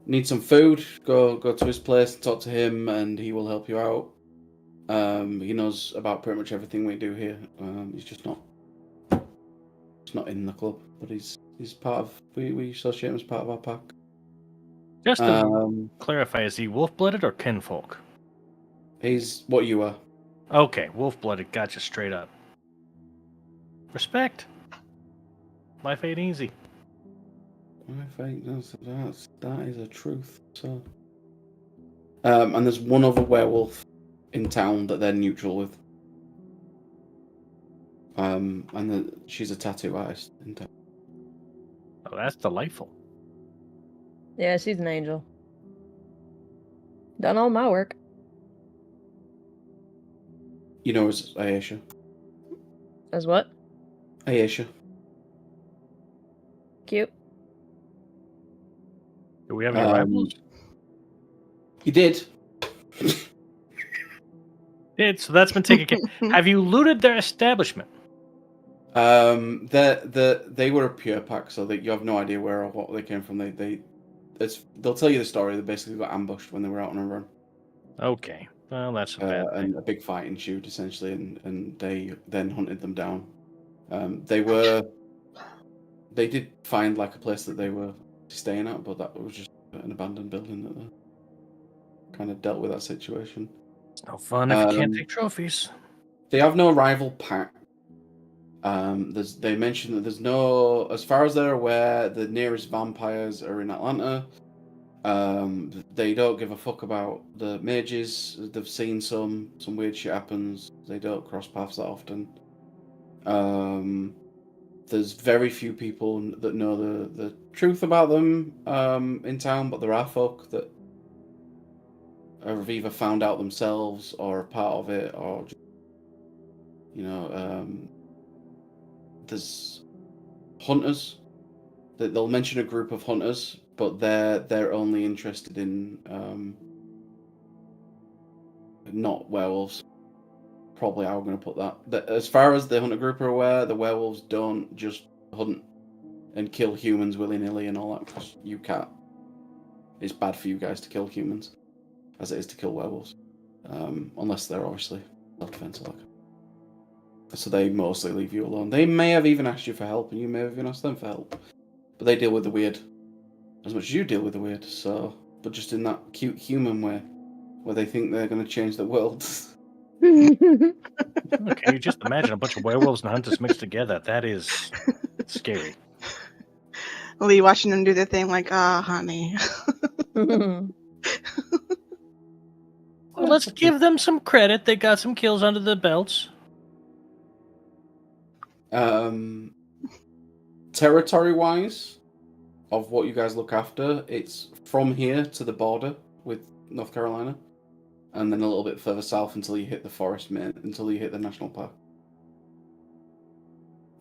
need some food, go to his place and talk to him, and he will help you out. He knows about pretty much everything we do here. He's just not in the club, but he's part of. We associate him as part of our pack. Just to clarify, is he wolf-blooded or kinfolk? He's what you are. Okay, wolf-blooded. Gotcha, straight up. Respect. Life ain't easy. I think that is a truth. So, and there's one other werewolf in town that they're neutral with. And she's a tattoo artist in town. Oh, that's delightful. Yeah, she's an angel. Done all my work. You know, as Ayesha. As what? Ayesha. Cute. Do we have any rivals? You did. So that's been taken care. Have you looted their establishment? They were a pure pack, so that you have no idea where or what they came from. They'll tell you the story. They basically got ambushed when they were out on a run. Okay, well that's a bad thing. And a big fight ensued essentially, and they then hunted them down. They did find like a place that they were staying at, but that was just an abandoned building that they kind of dealt with that situation. It's no fun if you can't take trophies. They have no rival pack. They mentioned that there's no, as far as they're aware, the nearest vampires are in Atlanta. They don't give a fuck about the mages. They've seen some weird shit happens. They don't cross paths that often. There's very few people that know the truth about them in town, but there are folk that have either found out themselves or are part of it, or there's hunters. They'll mention a group of hunters, but they're only interested in not werewolves. Probably how I'm going to put that. As far as the hunter group are aware, the werewolves don't just hunt and kill humans willy-nilly and all that, because you can't. It's bad for you guys to kill humans, as it is to kill werewolves. Unless they're obviously self-defense or like. So they mostly leave you alone. They may have even asked you for help, and you may have even asked them for help. But they deal with the weird as much as you deal with the weird, so... But just in that cute human way, where they think they're going to change the world. Okay, you just imagine a bunch of werewolves and hunters mixed together. That is scary. Lee watching them do their thing like, honey. Well, let's give them some credit. They got some kills under the belts. Territory-wise, of what you guys look after, it's from here to the border with North Carolina, and then a little bit further south until you hit the forest, until you hit the national park.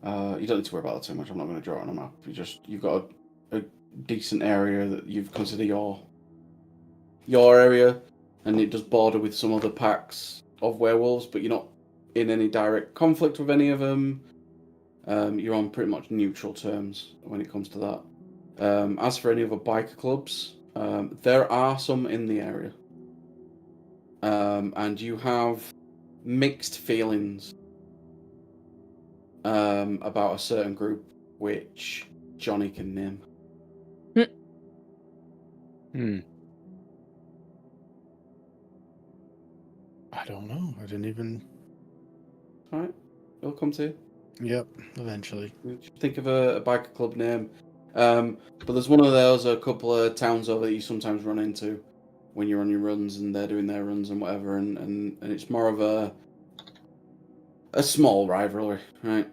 You don't need to worry about that too much. I'm not going to draw it on a map. You've got a decent area that you've considered your area, and it does border with some other packs of werewolves, but you're not in any direct conflict with any of them. You're on pretty much neutral terms when it comes to that. As for any other biker clubs, there are some in the area. And you have mixed feelings about a certain group, which Johnny can name. I don't know. I didn't even... Alright, it'll come to you. Yep, eventually. Think of a biker club name. But there's one of those, a couple of towns over that you sometimes run into when you're on your runs and they're doing their runs and whatever, and it's more of a small rivalry, right?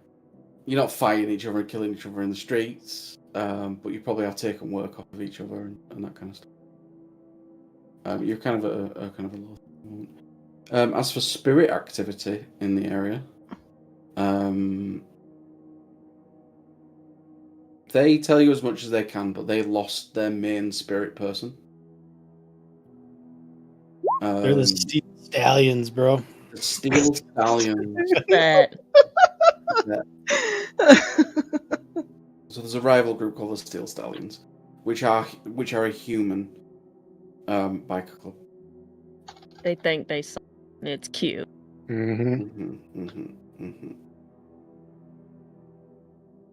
You're not fighting each other and killing each other in the streets, but you probably have taken work off of each other and that kind of stuff. You're kind of a low moment. As for spirit activity in the area, they tell you as much as they can, but they lost their main spirit person. They're the Steel Stallions, bro. The Steel Stallions. Bet. So there's a rival group called the Steel Stallions, which are a human biker club. They think they saw it. It's cute.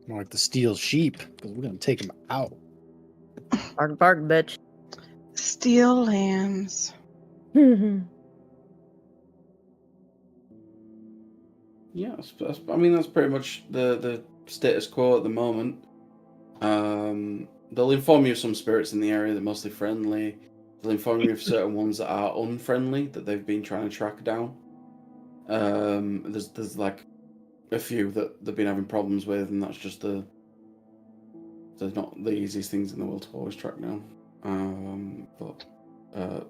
More like the steel sheep, because we're gonna take them out. Bark, bark, bitch. Steel lambs. Yeah, I mean that's pretty much the status quo at the moment. They'll inform you of some spirits in the area that are mostly friendly. They'll inform you of certain ones that are unfriendly that they've been trying to track down. There's like a few that they've been having problems with, and that's just they're not the easiest things in the world to always track down. But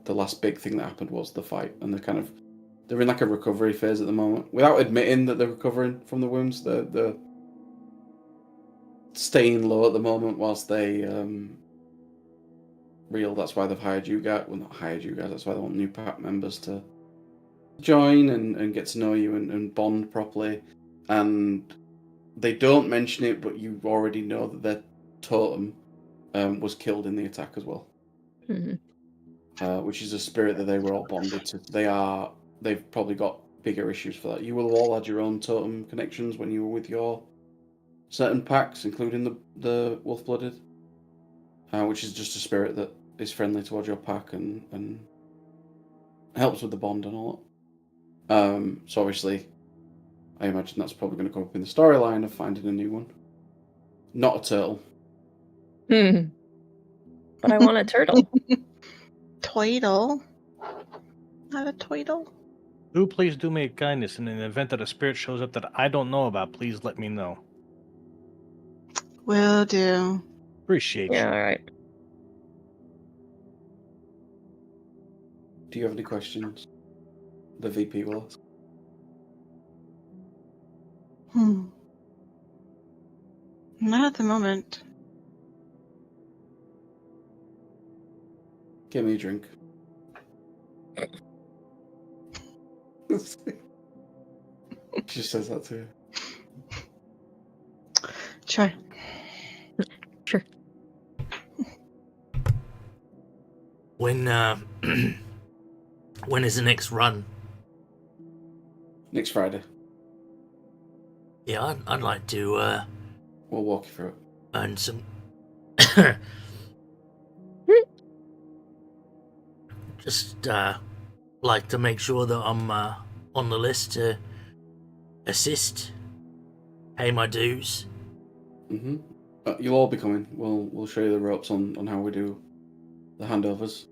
the last big thing that happened was the fight, and they're in like a recovery phase at the moment. Without admitting that they're recovering from the wounds, they're staying low at the moment whilst they real. That's why they've hired you guys. Well, not hired you guys. That's why they want new pack members to join and get to know you and bond properly. And they don't mention it, but you already know that their totem was killed in the attack as well. Which is a spirit that they were all bonded to. They've probably got bigger issues for that. You will have all had your own totem connections when you were with your certain packs, including the wolf-blooded, which is just a spirit that is friendly towards your pack and helps with the bond and all that. So obviously, I imagine that's probably going to come up in the storyline of finding a new one. Not a turtle. But I want a turtle. Twiddle. Not a twiddle. Please do me a kindness. In the event that a spirit shows up that I don't know about, please let me know. Will do. Appreciate you. Yeah, all right. Do you have any questions? The VP will ask. Not at the moment. Give me a drink. She says that to you. Sure. Sure. When when is the next run? Next Friday. Yeah, I'd like to We'll walk you through it. earn some. Just like to make sure that I'm on the list to assist, pay my dues. You'll all be coming. We'll show you the ropes on how we do the handovers.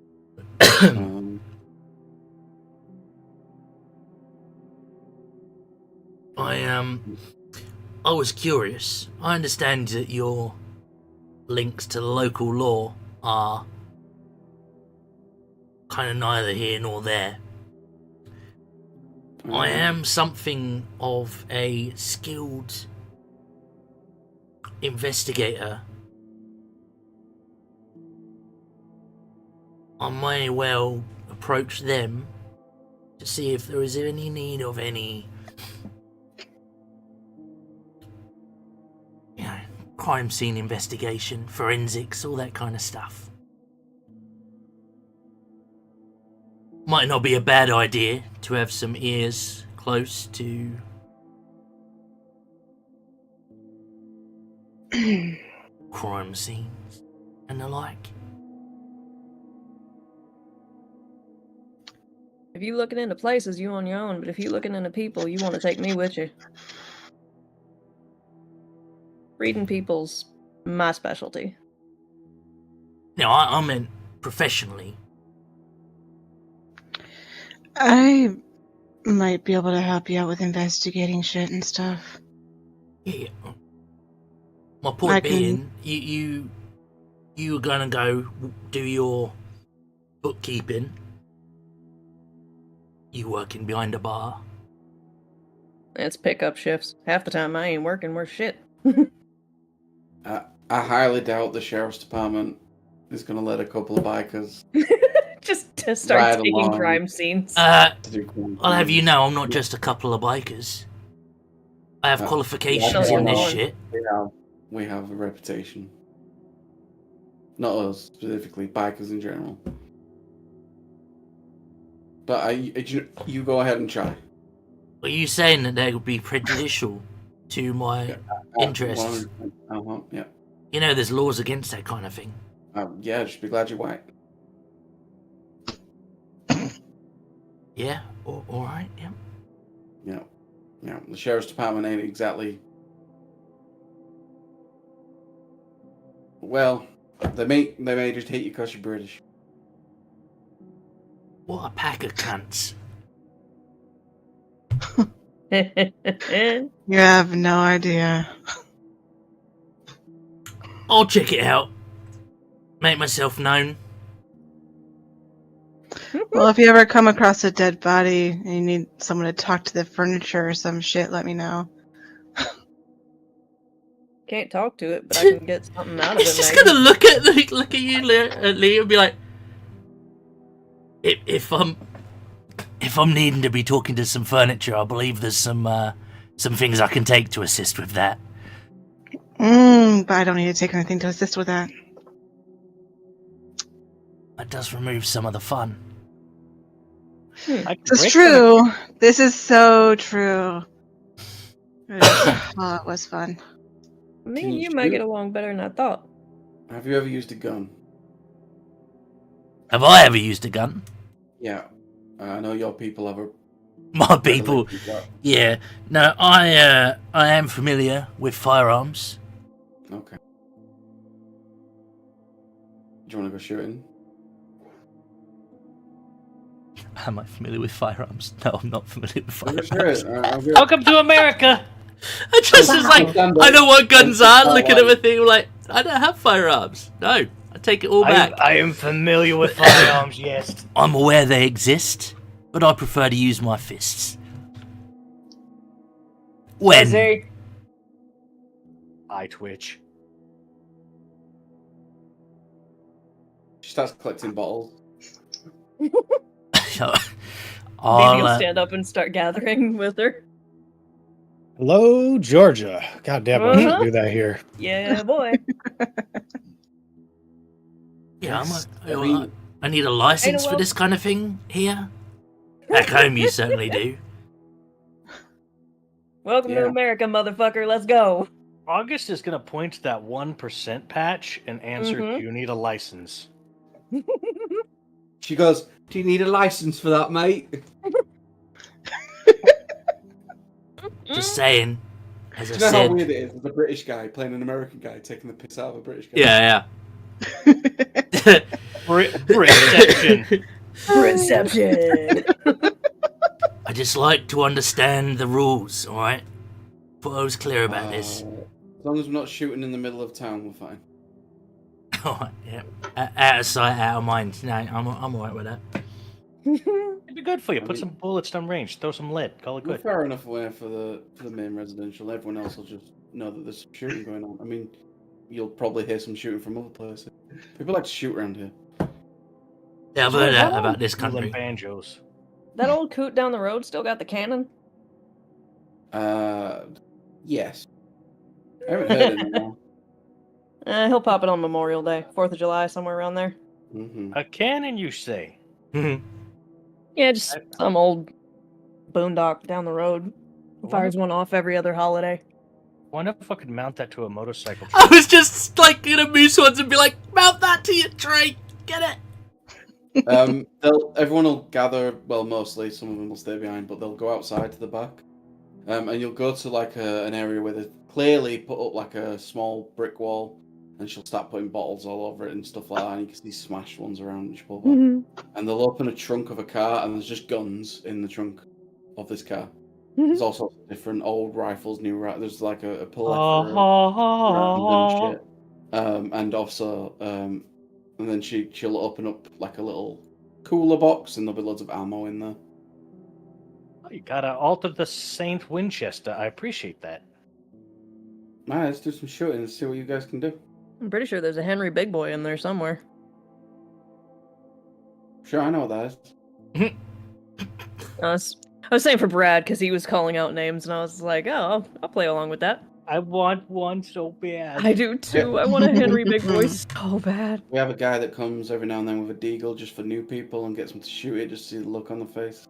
I was curious. I understand that your links to the local law are kind of neither here nor there. I am something of a skilled investigator. I may well approach them to see if there is any need of any, crime scene investigation, forensics, all that kind of stuff. Might not be a bad idea to have some ears close to crime scenes and the like. If you looking into places, you on your own. But if you looking into people, you want to take me with you. Reading people's my specialty. No, I meant professionally. I might be able to help you out with investigating shit and stuff. Yeah. My point being, you were gonna go do your bookkeeping. You working behind a bar. It's pickup shifts. Half the time I ain't working worth shit. I highly doubt the sheriff's department is going to let a couple of bikers just to start taking crime scenes. I'll have you know, I'm not just a couple of bikers. I have qualifications in this shit. we have a reputation. Not us specifically, bikers in general. But you go ahead and try. Are you saying that they would be prejudicial to my interests? 100%. Yeah. You know, there's laws against that kind of thing. Yeah, just be glad you're white. Yeah, all right, yeah. Yeah, the sheriff's department ain't exactly... Well, they may just hate you because you're British. What a pack of cunts. You have no idea. I'll check it out. Make myself known. Well, if you ever come across a dead body and you need someone to talk to the furniture or some shit, let me know. Can't talk to it, but I can get something out of it. It's just maybe. gonna look at you, Lee, and be like, if I'm needing to be talking to some furniture, I believe there's some things I can take to assist with that. But I don't need to take anything to assist with that. That does remove some of the fun. This is true. This is so true. Oh, it was fun. Me Can and you you might shoot? get along better than I thought. Have you ever used a gun? Have I ever used a gun? Yeah. I know your people have a... My people. Yeah. No, I am familiar with firearms. Okay. Do you want to go shooting? Am I familiar with firearms? No, I'm not familiar with Go firearms. shoot. Welcome to America. I just was like, I know what guns are. Looking at everything, like, I don't have firearms. No, I take it all back. I am familiar with firearms. Yes. I'm aware they exist, but I prefer to use my fists. When? Pussy. I twitch. She starts collecting bottles. Maybe I'll, you'll stand up and start gathering with her. Hello, Georgia. God damn, I Uh-huh. should do that here. Yeah, boy. yeah, I mean- I need a license for well- this kind of thing here. Back home, you certainly do. Welcome to Yeah. America, motherfucker. Let's go. August is gonna point to that 1% patch and answer, Mhm. "Do you need a license?" She goes, do you need a license for that, mate? Just saying. As I Do you know how said. weird it is? There's a British guy playing an American guy taking the piss out of a British guy. Yeah, Reception. Reception. I just like to understand the rules, alright? Thought I was clear about this. As long as we're not shooting in the middle of town, we're fine. Alright, yeah. Out of sight, out of mind. No, I'm alright with that. It'd be good for you. Put some bullets down range. Throw some lead. Call it We're good. far enough away for the main residential. Everyone else will just know that there's some shooting going on. I mean, you'll probably hear some shooting from other places. People like to shoot around here. Yeah, I've heard that about this Dueling country. banjos. That old coot down the road still got the cannon? Yes. I haven't heard it anymore. He'll pop it on Memorial Day, 4th of July, somewhere around there. Mm-hmm. A cannon, you say? Yeah, just some old boondock down the road. Fires one off every other holiday. Wonder if I could mount that to a motorcycle. I was just like gonna moose once and be like, mount that to your tree, get it. Everyone will gather. Well, mostly some of them will stay behind, but they'll go outside to the back. And you'll go to like an area where they clearly put up like a small brick wall, and she'll start putting bottles all over it and stuff like that. And you can see smashed ones around. And, she'll pull back. And they'll open a trunk of a car, and there's just guns in the trunk of this car. There's all sorts of different old rifles, new rifles. There's like a and shit. And also, and then she'll open up like a little cooler box, and there'll be loads of ammo in there. Oh, you got an Altar the Saint Winchester. I appreciate that. Alright, let's do some shooting and see what you guys can do. I'm pretty sure there's a Henry Big Boy in there somewhere. Sure, I know what that is. I was saying for Brad because he was calling out names, and I was like, oh, I'll play along with that. I want one so bad. I do too. I want a Henry Big Voice so bad. We have a guy that comes every now and then with a deagle just for new people and gets them to shoot it just to see the look on the face.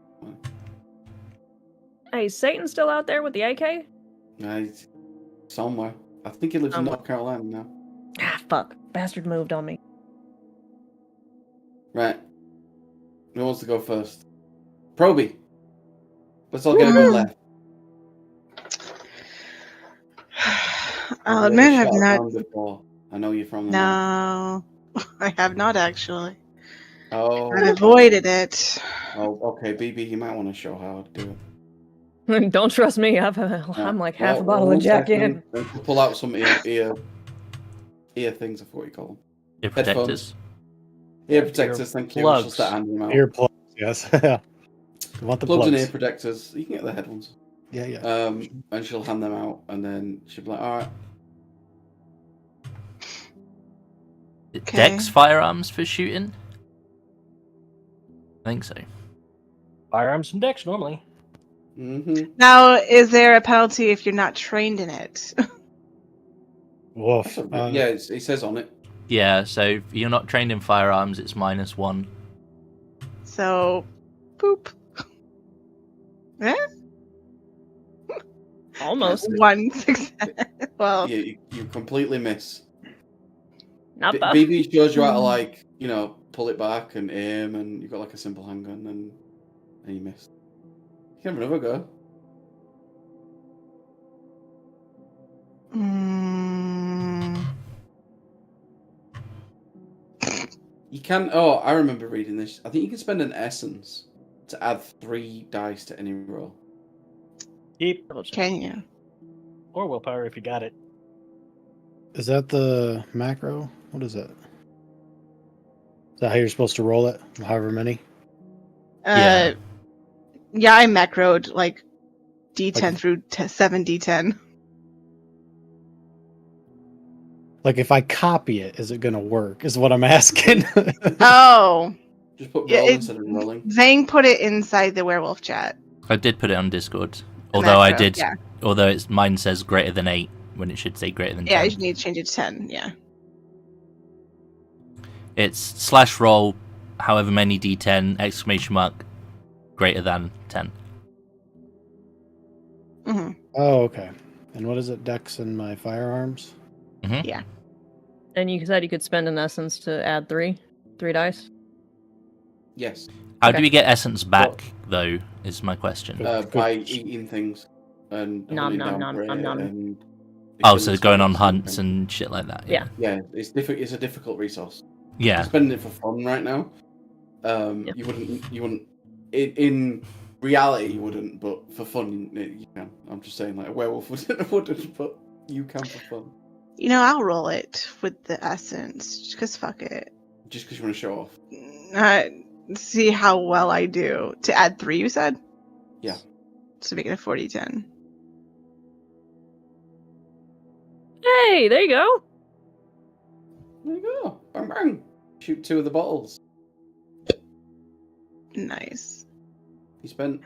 Hey, Satan's still out there with the AK? He's somewhere. I think he lives in North Carolina now. Ah, fuck. Bastard moved on me. Right. Who wants to go first? Proby. Let's all get a good laugh. I'll admit I've not. Before. I know you're from the No, I have not actually. Oh. I've avoided it. Oh, okay, BB, you might want to show how to do it. Don't trust me. I'm like half a bottle of Jack in. Pull out some ear things, I what you call them. Ear protectors. Ear protectors, thank you. Plugs. We'll start handing them out. Ear plugs, yes. I want the plugs plugs. and ear protectors. You can get the head ones. Yeah. And she'll hand them out, and then she'll be like, all right. Okay. Dex firearms for shooting? I think so. Firearms and decks normally. Mm-hmm. Now, is there a penalty if you're not trained in it? Woof. Yeah, it says on it. Yeah, so if you're not trained in firearms, it's -1. So, poop. Eh? Almost. 1 success. Well, You completely miss. Not bad. BB shows you how to, like, pull it back and aim, and you've got like a simple handgun, and you missed. You can have another go. You can. Oh, I remember reading this. I think you can spend an essence to add 3 dice to any roll. Keep can you? or willpower if you got it. Is that the macro? What is that? Is that how you're supposed to roll it? However many? Yeah, I macroed like D10 Like- through 7D10. Like if I copy it, is it going to work? Is what I'm asking. Oh, Just put roll Yeah, instead of rolling. Zane put it inside the werewolf chat. I did put it on Discord. The Although I macro, did, yeah. although mine says greater than 8 when it should say greater than 10. Yeah, you need to change it to 10. Yeah. It's /roll, however many D10, exclamation mark, greater than 10. hmm Oh, okay. And what is it? Dex and my firearms? And you said you could spend an essence to add 3 dice. Yes. How Okay. do we get essence back, though, is my question. By eating things and Nom, hunting nom, down nom, prey nom, nom. and Oh, so killing going on spiders hunts and and shit like that. Yeah. yeah, it's a difficult resource. Yeah. You're spending it for fun right now. You wouldn't. In reality, you wouldn't, but for fun, you can. I'm just saying, like a werewolf wouldn't, but you can for fun. I'll roll it with the essence, because fuck it. Just because you want to show off. See how well I do. To add 3, you said? Yeah. So make it a 40-10. Hey, there you go. There you go. Bang bang. Shoot 2 of the bottles. Nice. You spent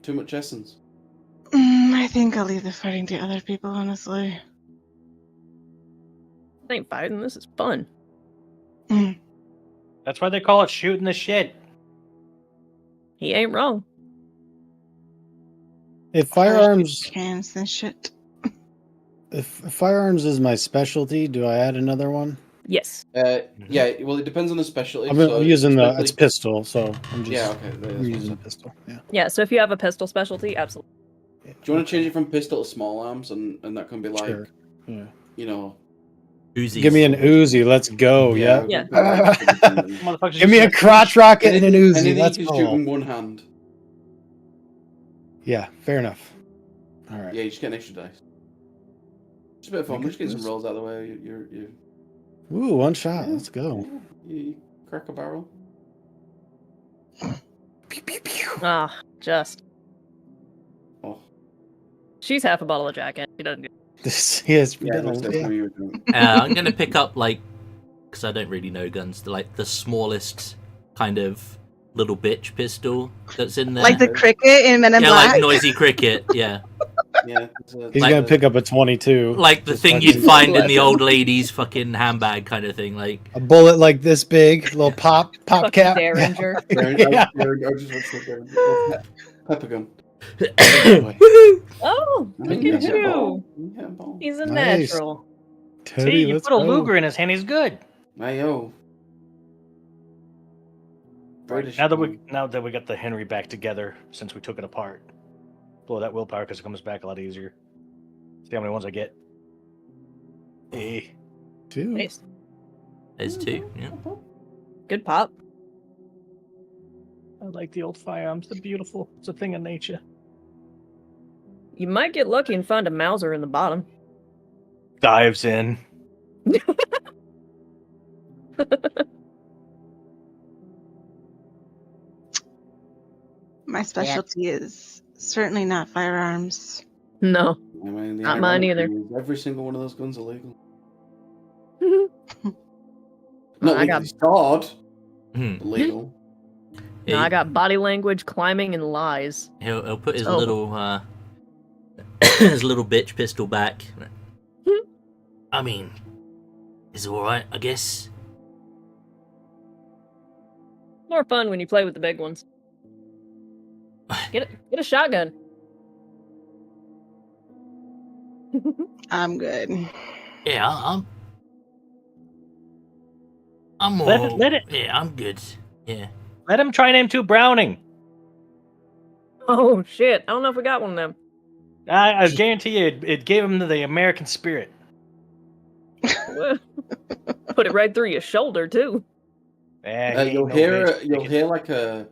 too much essence. I think I'll leave the fighting to other people, honestly. I ain't fighting. This is fun. That's why they call it shooting the shit. He ain't wrong. If firearms, Cans and shit. if firearms is my specialty, do I add another one? Yes. Yeah. Well, it depends on the specialty. I'm so using specialty- it's pistol, so I'm just Yeah. Okay. I'm using a pistol. Yeah. Yeah, so if you have a pistol specialty, absolutely. Do you want to change it from pistol to small arms, and that can be like, Sure. Yeah. Uzis. Give me an Uzi. Let's go. Yeah. Yeah. Motherfuckers Give me a just- crotch rocket and an Uzi. Anything Let's you can shoot go. in one hand. Yeah. Fair enough. All right. Yeah, you just get an extra dice. Just a bit of fun. Make We're it just getting some this. rolls out of the way. Ooh, one shot. Let's go. You crack a barrel. Pew, pew, pew. Ah, just. Oh. She's half a bottle of Jack in. She doesn't get This is Yeah, that's definitely what you were doing. I'm going to pick up, because I don't really know guns, the smallest kind of little bitch pistol that's in there. Like the cricket in Men in yeah, Black? like Noisy Cricket, yeah. Yeah. He's gonna pick up a 22. Like the Just thing fucking- you'd find in the old lady's fucking handbag kind of thing. Like, a bullet like this big, little pop Fucking cap. Derringer. Yeah. I just watched the pepper gun. Oh, I look mean, at you hit a you. ball. You hit a ball. He's a Nice. natural. Teddy, See, you let's put a go. Luger in his hand, he's good. Hey yo. British. Now that we got the Henry back together since we took it apart, blow that willpower because it comes back a lot easier. See how many ones I get. Hey. Dude. Nice. there's two. Yeah. Good pop. I like the old firearms. They're beautiful. It's a thing of nature. You might get lucky and find a Mauser in the bottom. Dives in. My specialty is certainly not firearms. No. I mean, the Not mine ironic either. thing is every single one of those guns are legal. I Not legally got- stored, Hmm. but legal. No, I got body language, climbing, and lies. He'll put his Oh. little his little bitch pistol back. I mean, it's all right, I guess. More fun when you play with the big ones. Get a shotgun. I'm good. Yeah, I'm Let all. let it- Yeah, I'm good. Yeah. Let him try an M2 Browning. Oh shit! I don't know if we got one of them. I guarantee you, it gave him the American spirit. Put it right through your shoulder too. You'll hear like a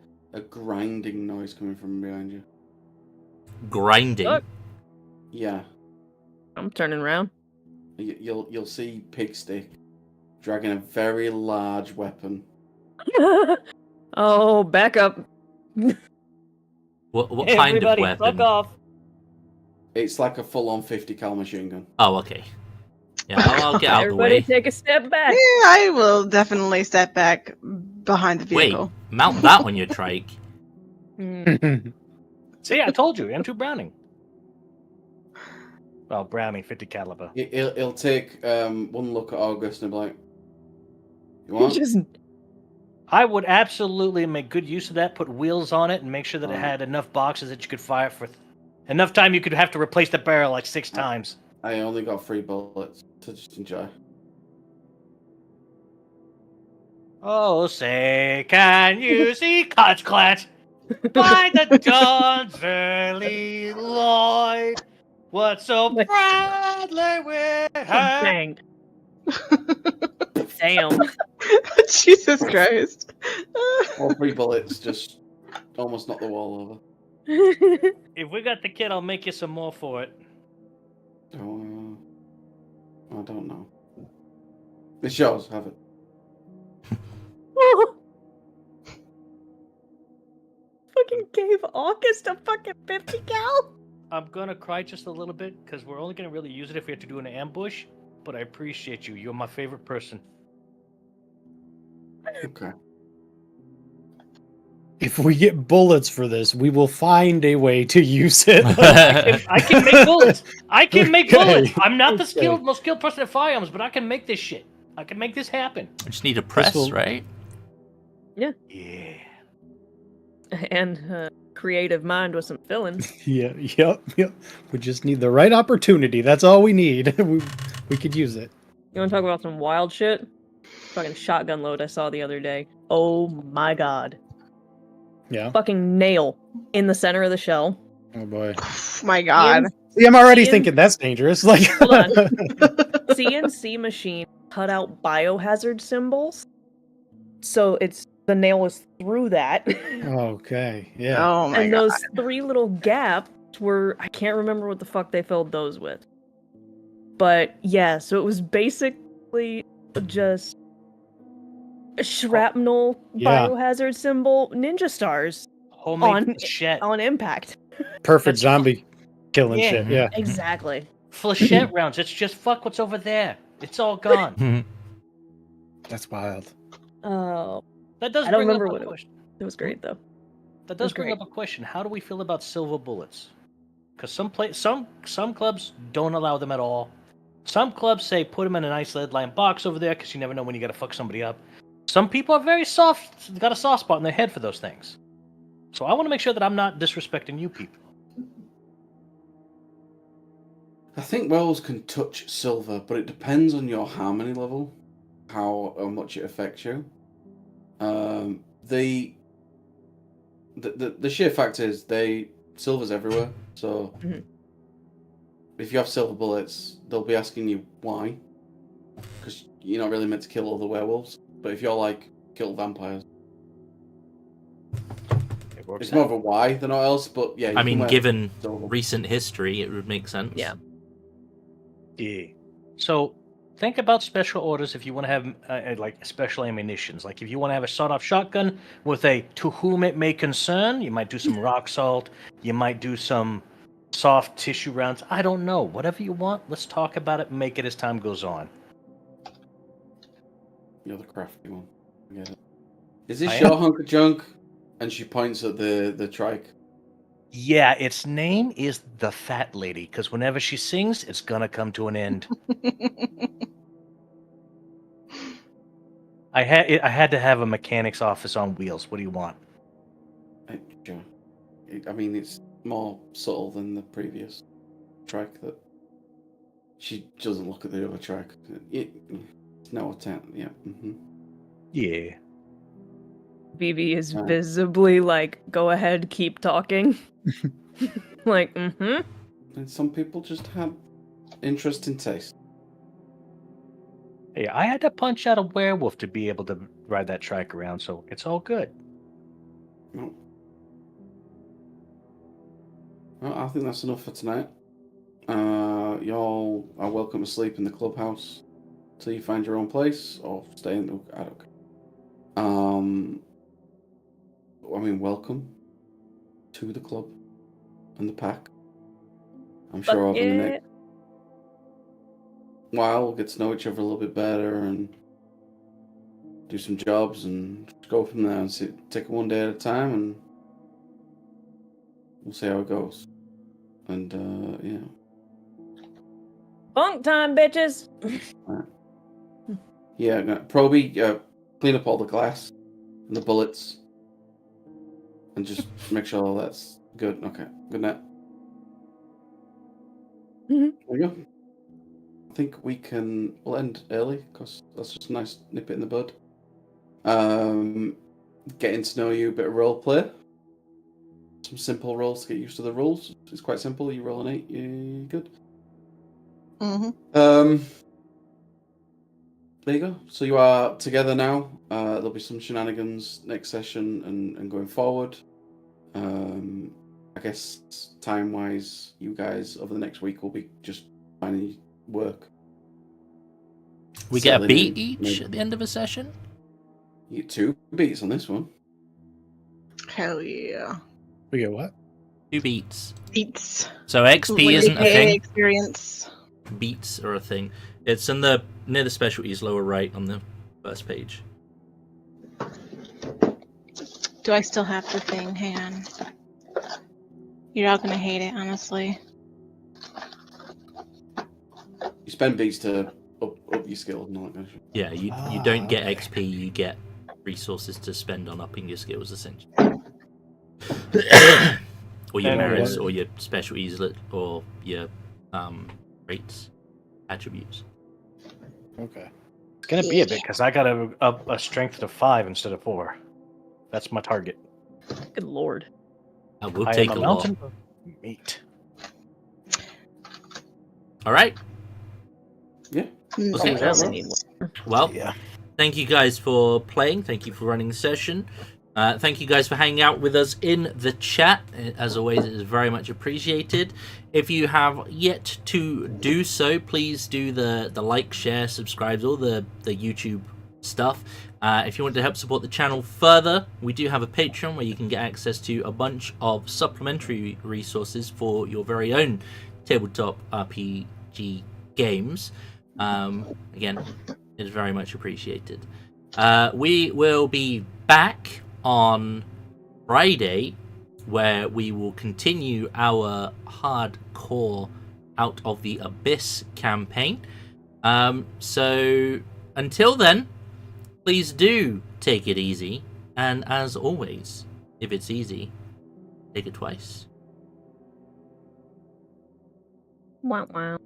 grinding noise coming from behind you. Grinding. Look. Yeah, I'm turning around. you'll see Pigstick dragging a very large weapon. Oh, back up. What kind of Everybody, weapon? fuck off. It's like a full-on 50 cal machine gun. Oh, okay. Yeah, I'll get out of the Everybody, way. take a step back. Yeah, I will definitely step back behind the Wait, vehicle. mount that on your trike. Mm. See, I told you, M2 Browning. Well, Browning, 50 caliber. He'll take one look at August and be like, "You want?" Just I would absolutely make good use of that, put wheels on it, and make sure that it Oh. had enough boxes that you could fire for enough time you could have to replace the barrel like 6 times. I only got 3 bullets to just enjoy. Oh, say, can you see clutch clutch by the dawn's early light? What so proudly we have. bang. Damn. Jesus Christ. All 3 bullets just almost knocked the wall over. If we got the kid, I'll make you some more for it. Oh, I don't know. It's yours, have it. Fucking gave August a fucking 50 cal. I'm gonna cry just a little bit because we're only gonna really use it if we have to do an ambush. But I appreciate you. You're my favorite person. Okay. If we get bullets for this, we will find a way to use it. I can make bullets. I can make Okay. bullets. I'm not the Okay. most skilled person at firearms, but I can make this shit. I can make this happen. I just need a press, will- right? Yeah. And creative mind with some fillings. Yeah, yep. We just need the right opportunity. That's all we need. we could use it. You want to talk about some wild shit? Fucking shotgun load I saw the other day. Oh my god. Yeah. Fucking nail in the center of the shell. Oh boy. My God. See, I'm already Ian- thinking that's dangerous. Like, Hold on. CNC machine cut out biohazard symbols. So the nail was through that. okay. Yeah. Oh my And God. those 3 little gaps were, I can't remember what the fuck they filled those with. But yeah, so it was basically just a shrapnel Yeah. biohazard symbol, ninja stars Homemade shit. on impact. Perfect That's- zombie killing Yeah. shit. Yeah. Exactly. Flechette rounds. It's just fuck what's over there. It's all gone. That's wild. Oh, That does I don't bring remember up what a it was. question. It was great though. That does was bring great. up a question. How do we feel about silver bullets? Because some clubs don't allow them at all. Some clubs say put them in a nice lead-lined box over there because you never know when you got to fuck somebody up. Some people are very soft, got a soft spot in their head for those things. So I want to make sure that I'm not disrespecting you people. I think werewolves can touch silver, but it depends on your harmony level, how much it affects you. The sheer fact is silver's everywhere. So if you have silver bullets, they'll be asking you why, because you're not really meant to kill all the werewolves. But if you're like kill vampires, it's more of a why than all else. But yeah, I mean, given recent history, it would make sense. Yeah. Yeah. So think about special orders if you want to have like special ammunitions. Like if you want to have a sawed-off shotgun with a to whom it may concern, you might do some rock salt. You might do some soft tissue rounds. I don't know. Whatever you want, let's talk about it and make it as time goes on. You're the crafty one. I get it. Is this your hunk of junk? And she points at the trike. Yeah, its name is the Fat Lady, because whenever she sings, it's gonna come to an end. I had to have a mechanic's office on wheels. What do you want? Sure. I mean, it's more subtle than the previous trike. That she doesn't look at the other trike. It's no attempt. Yeah. Mm-hmm. Yeah. BB is visibly like, go ahead, keep talking. Like, mm-hmm. And some people just have interesting taste. Hey, I had to punch out a werewolf to be able to ride that trike around, so it's all good. Well, I think that's enough for tonight. Y'all are welcome to sleep in the clubhouse till you find your own place, or stay in the... I don't care. I mean, welcome to the club and the pack. I'm sure over the next while we'll get to know each other a little bit better and do some jobs and go from there and take it one day at a time, and we'll see how it goes. And yeah. Bunk time, bitches. Right. Yeah, Proby, clean up all the glass and the bullets, and just make sure all that's good. Okay, good night. Mm-hmm. There we go. I think we'll end early because that's just a nice nip it in the bud. Getting to know you, a bit of role play. Some simple rolls to get used to the rules. It's quite simple. You roll an 8, you're good. Mm-hmm. There you go. So you are together now. There'll be some shenanigans next session and going forward. I guess time-wise, you guys over the next week will be just finding work. We get a beat each at the end of a session? You get 2 beats on this one. Hell yeah. We get what? 2 beats. Beats. So XP isn't a thing. Experience. Beats are a thing. It's in the near the specialties, lower right on the first page. Do I still have the thing? Hang on. You're all gonna hate it, honestly. You spend beats to up your skills and all that kind of shit. Yeah, you don't get XP, you get resources to spend on upping your skills, essentially. Or your merits, or your specialties, or your rates, attributes. Okay. It's gonna be a bit because I got a strength to 5 instead of 4. That's my target. Good lord. I will I take am a a lot. mountain of meat. All right. Yeah. Okay. I need one. Well, Yeah. thank you guys for playing. Thank you for running the session. Thank you guys for hanging out with us in the chat. As always, it is very much appreciated. If you have yet to do so, please do the like, share, subscribe, all the YouTube stuff. If you want to help support the channel further, we do have a Patreon where you can get access to a bunch of supplementary resources for your very own tabletop RPG games. Again, it is very much appreciated. We will be back on Friday where we will continue our hardcore Out of the Abyss campaign. So until then, please do take it easy, and as always, if it's easy, take it twice. Wow, wow.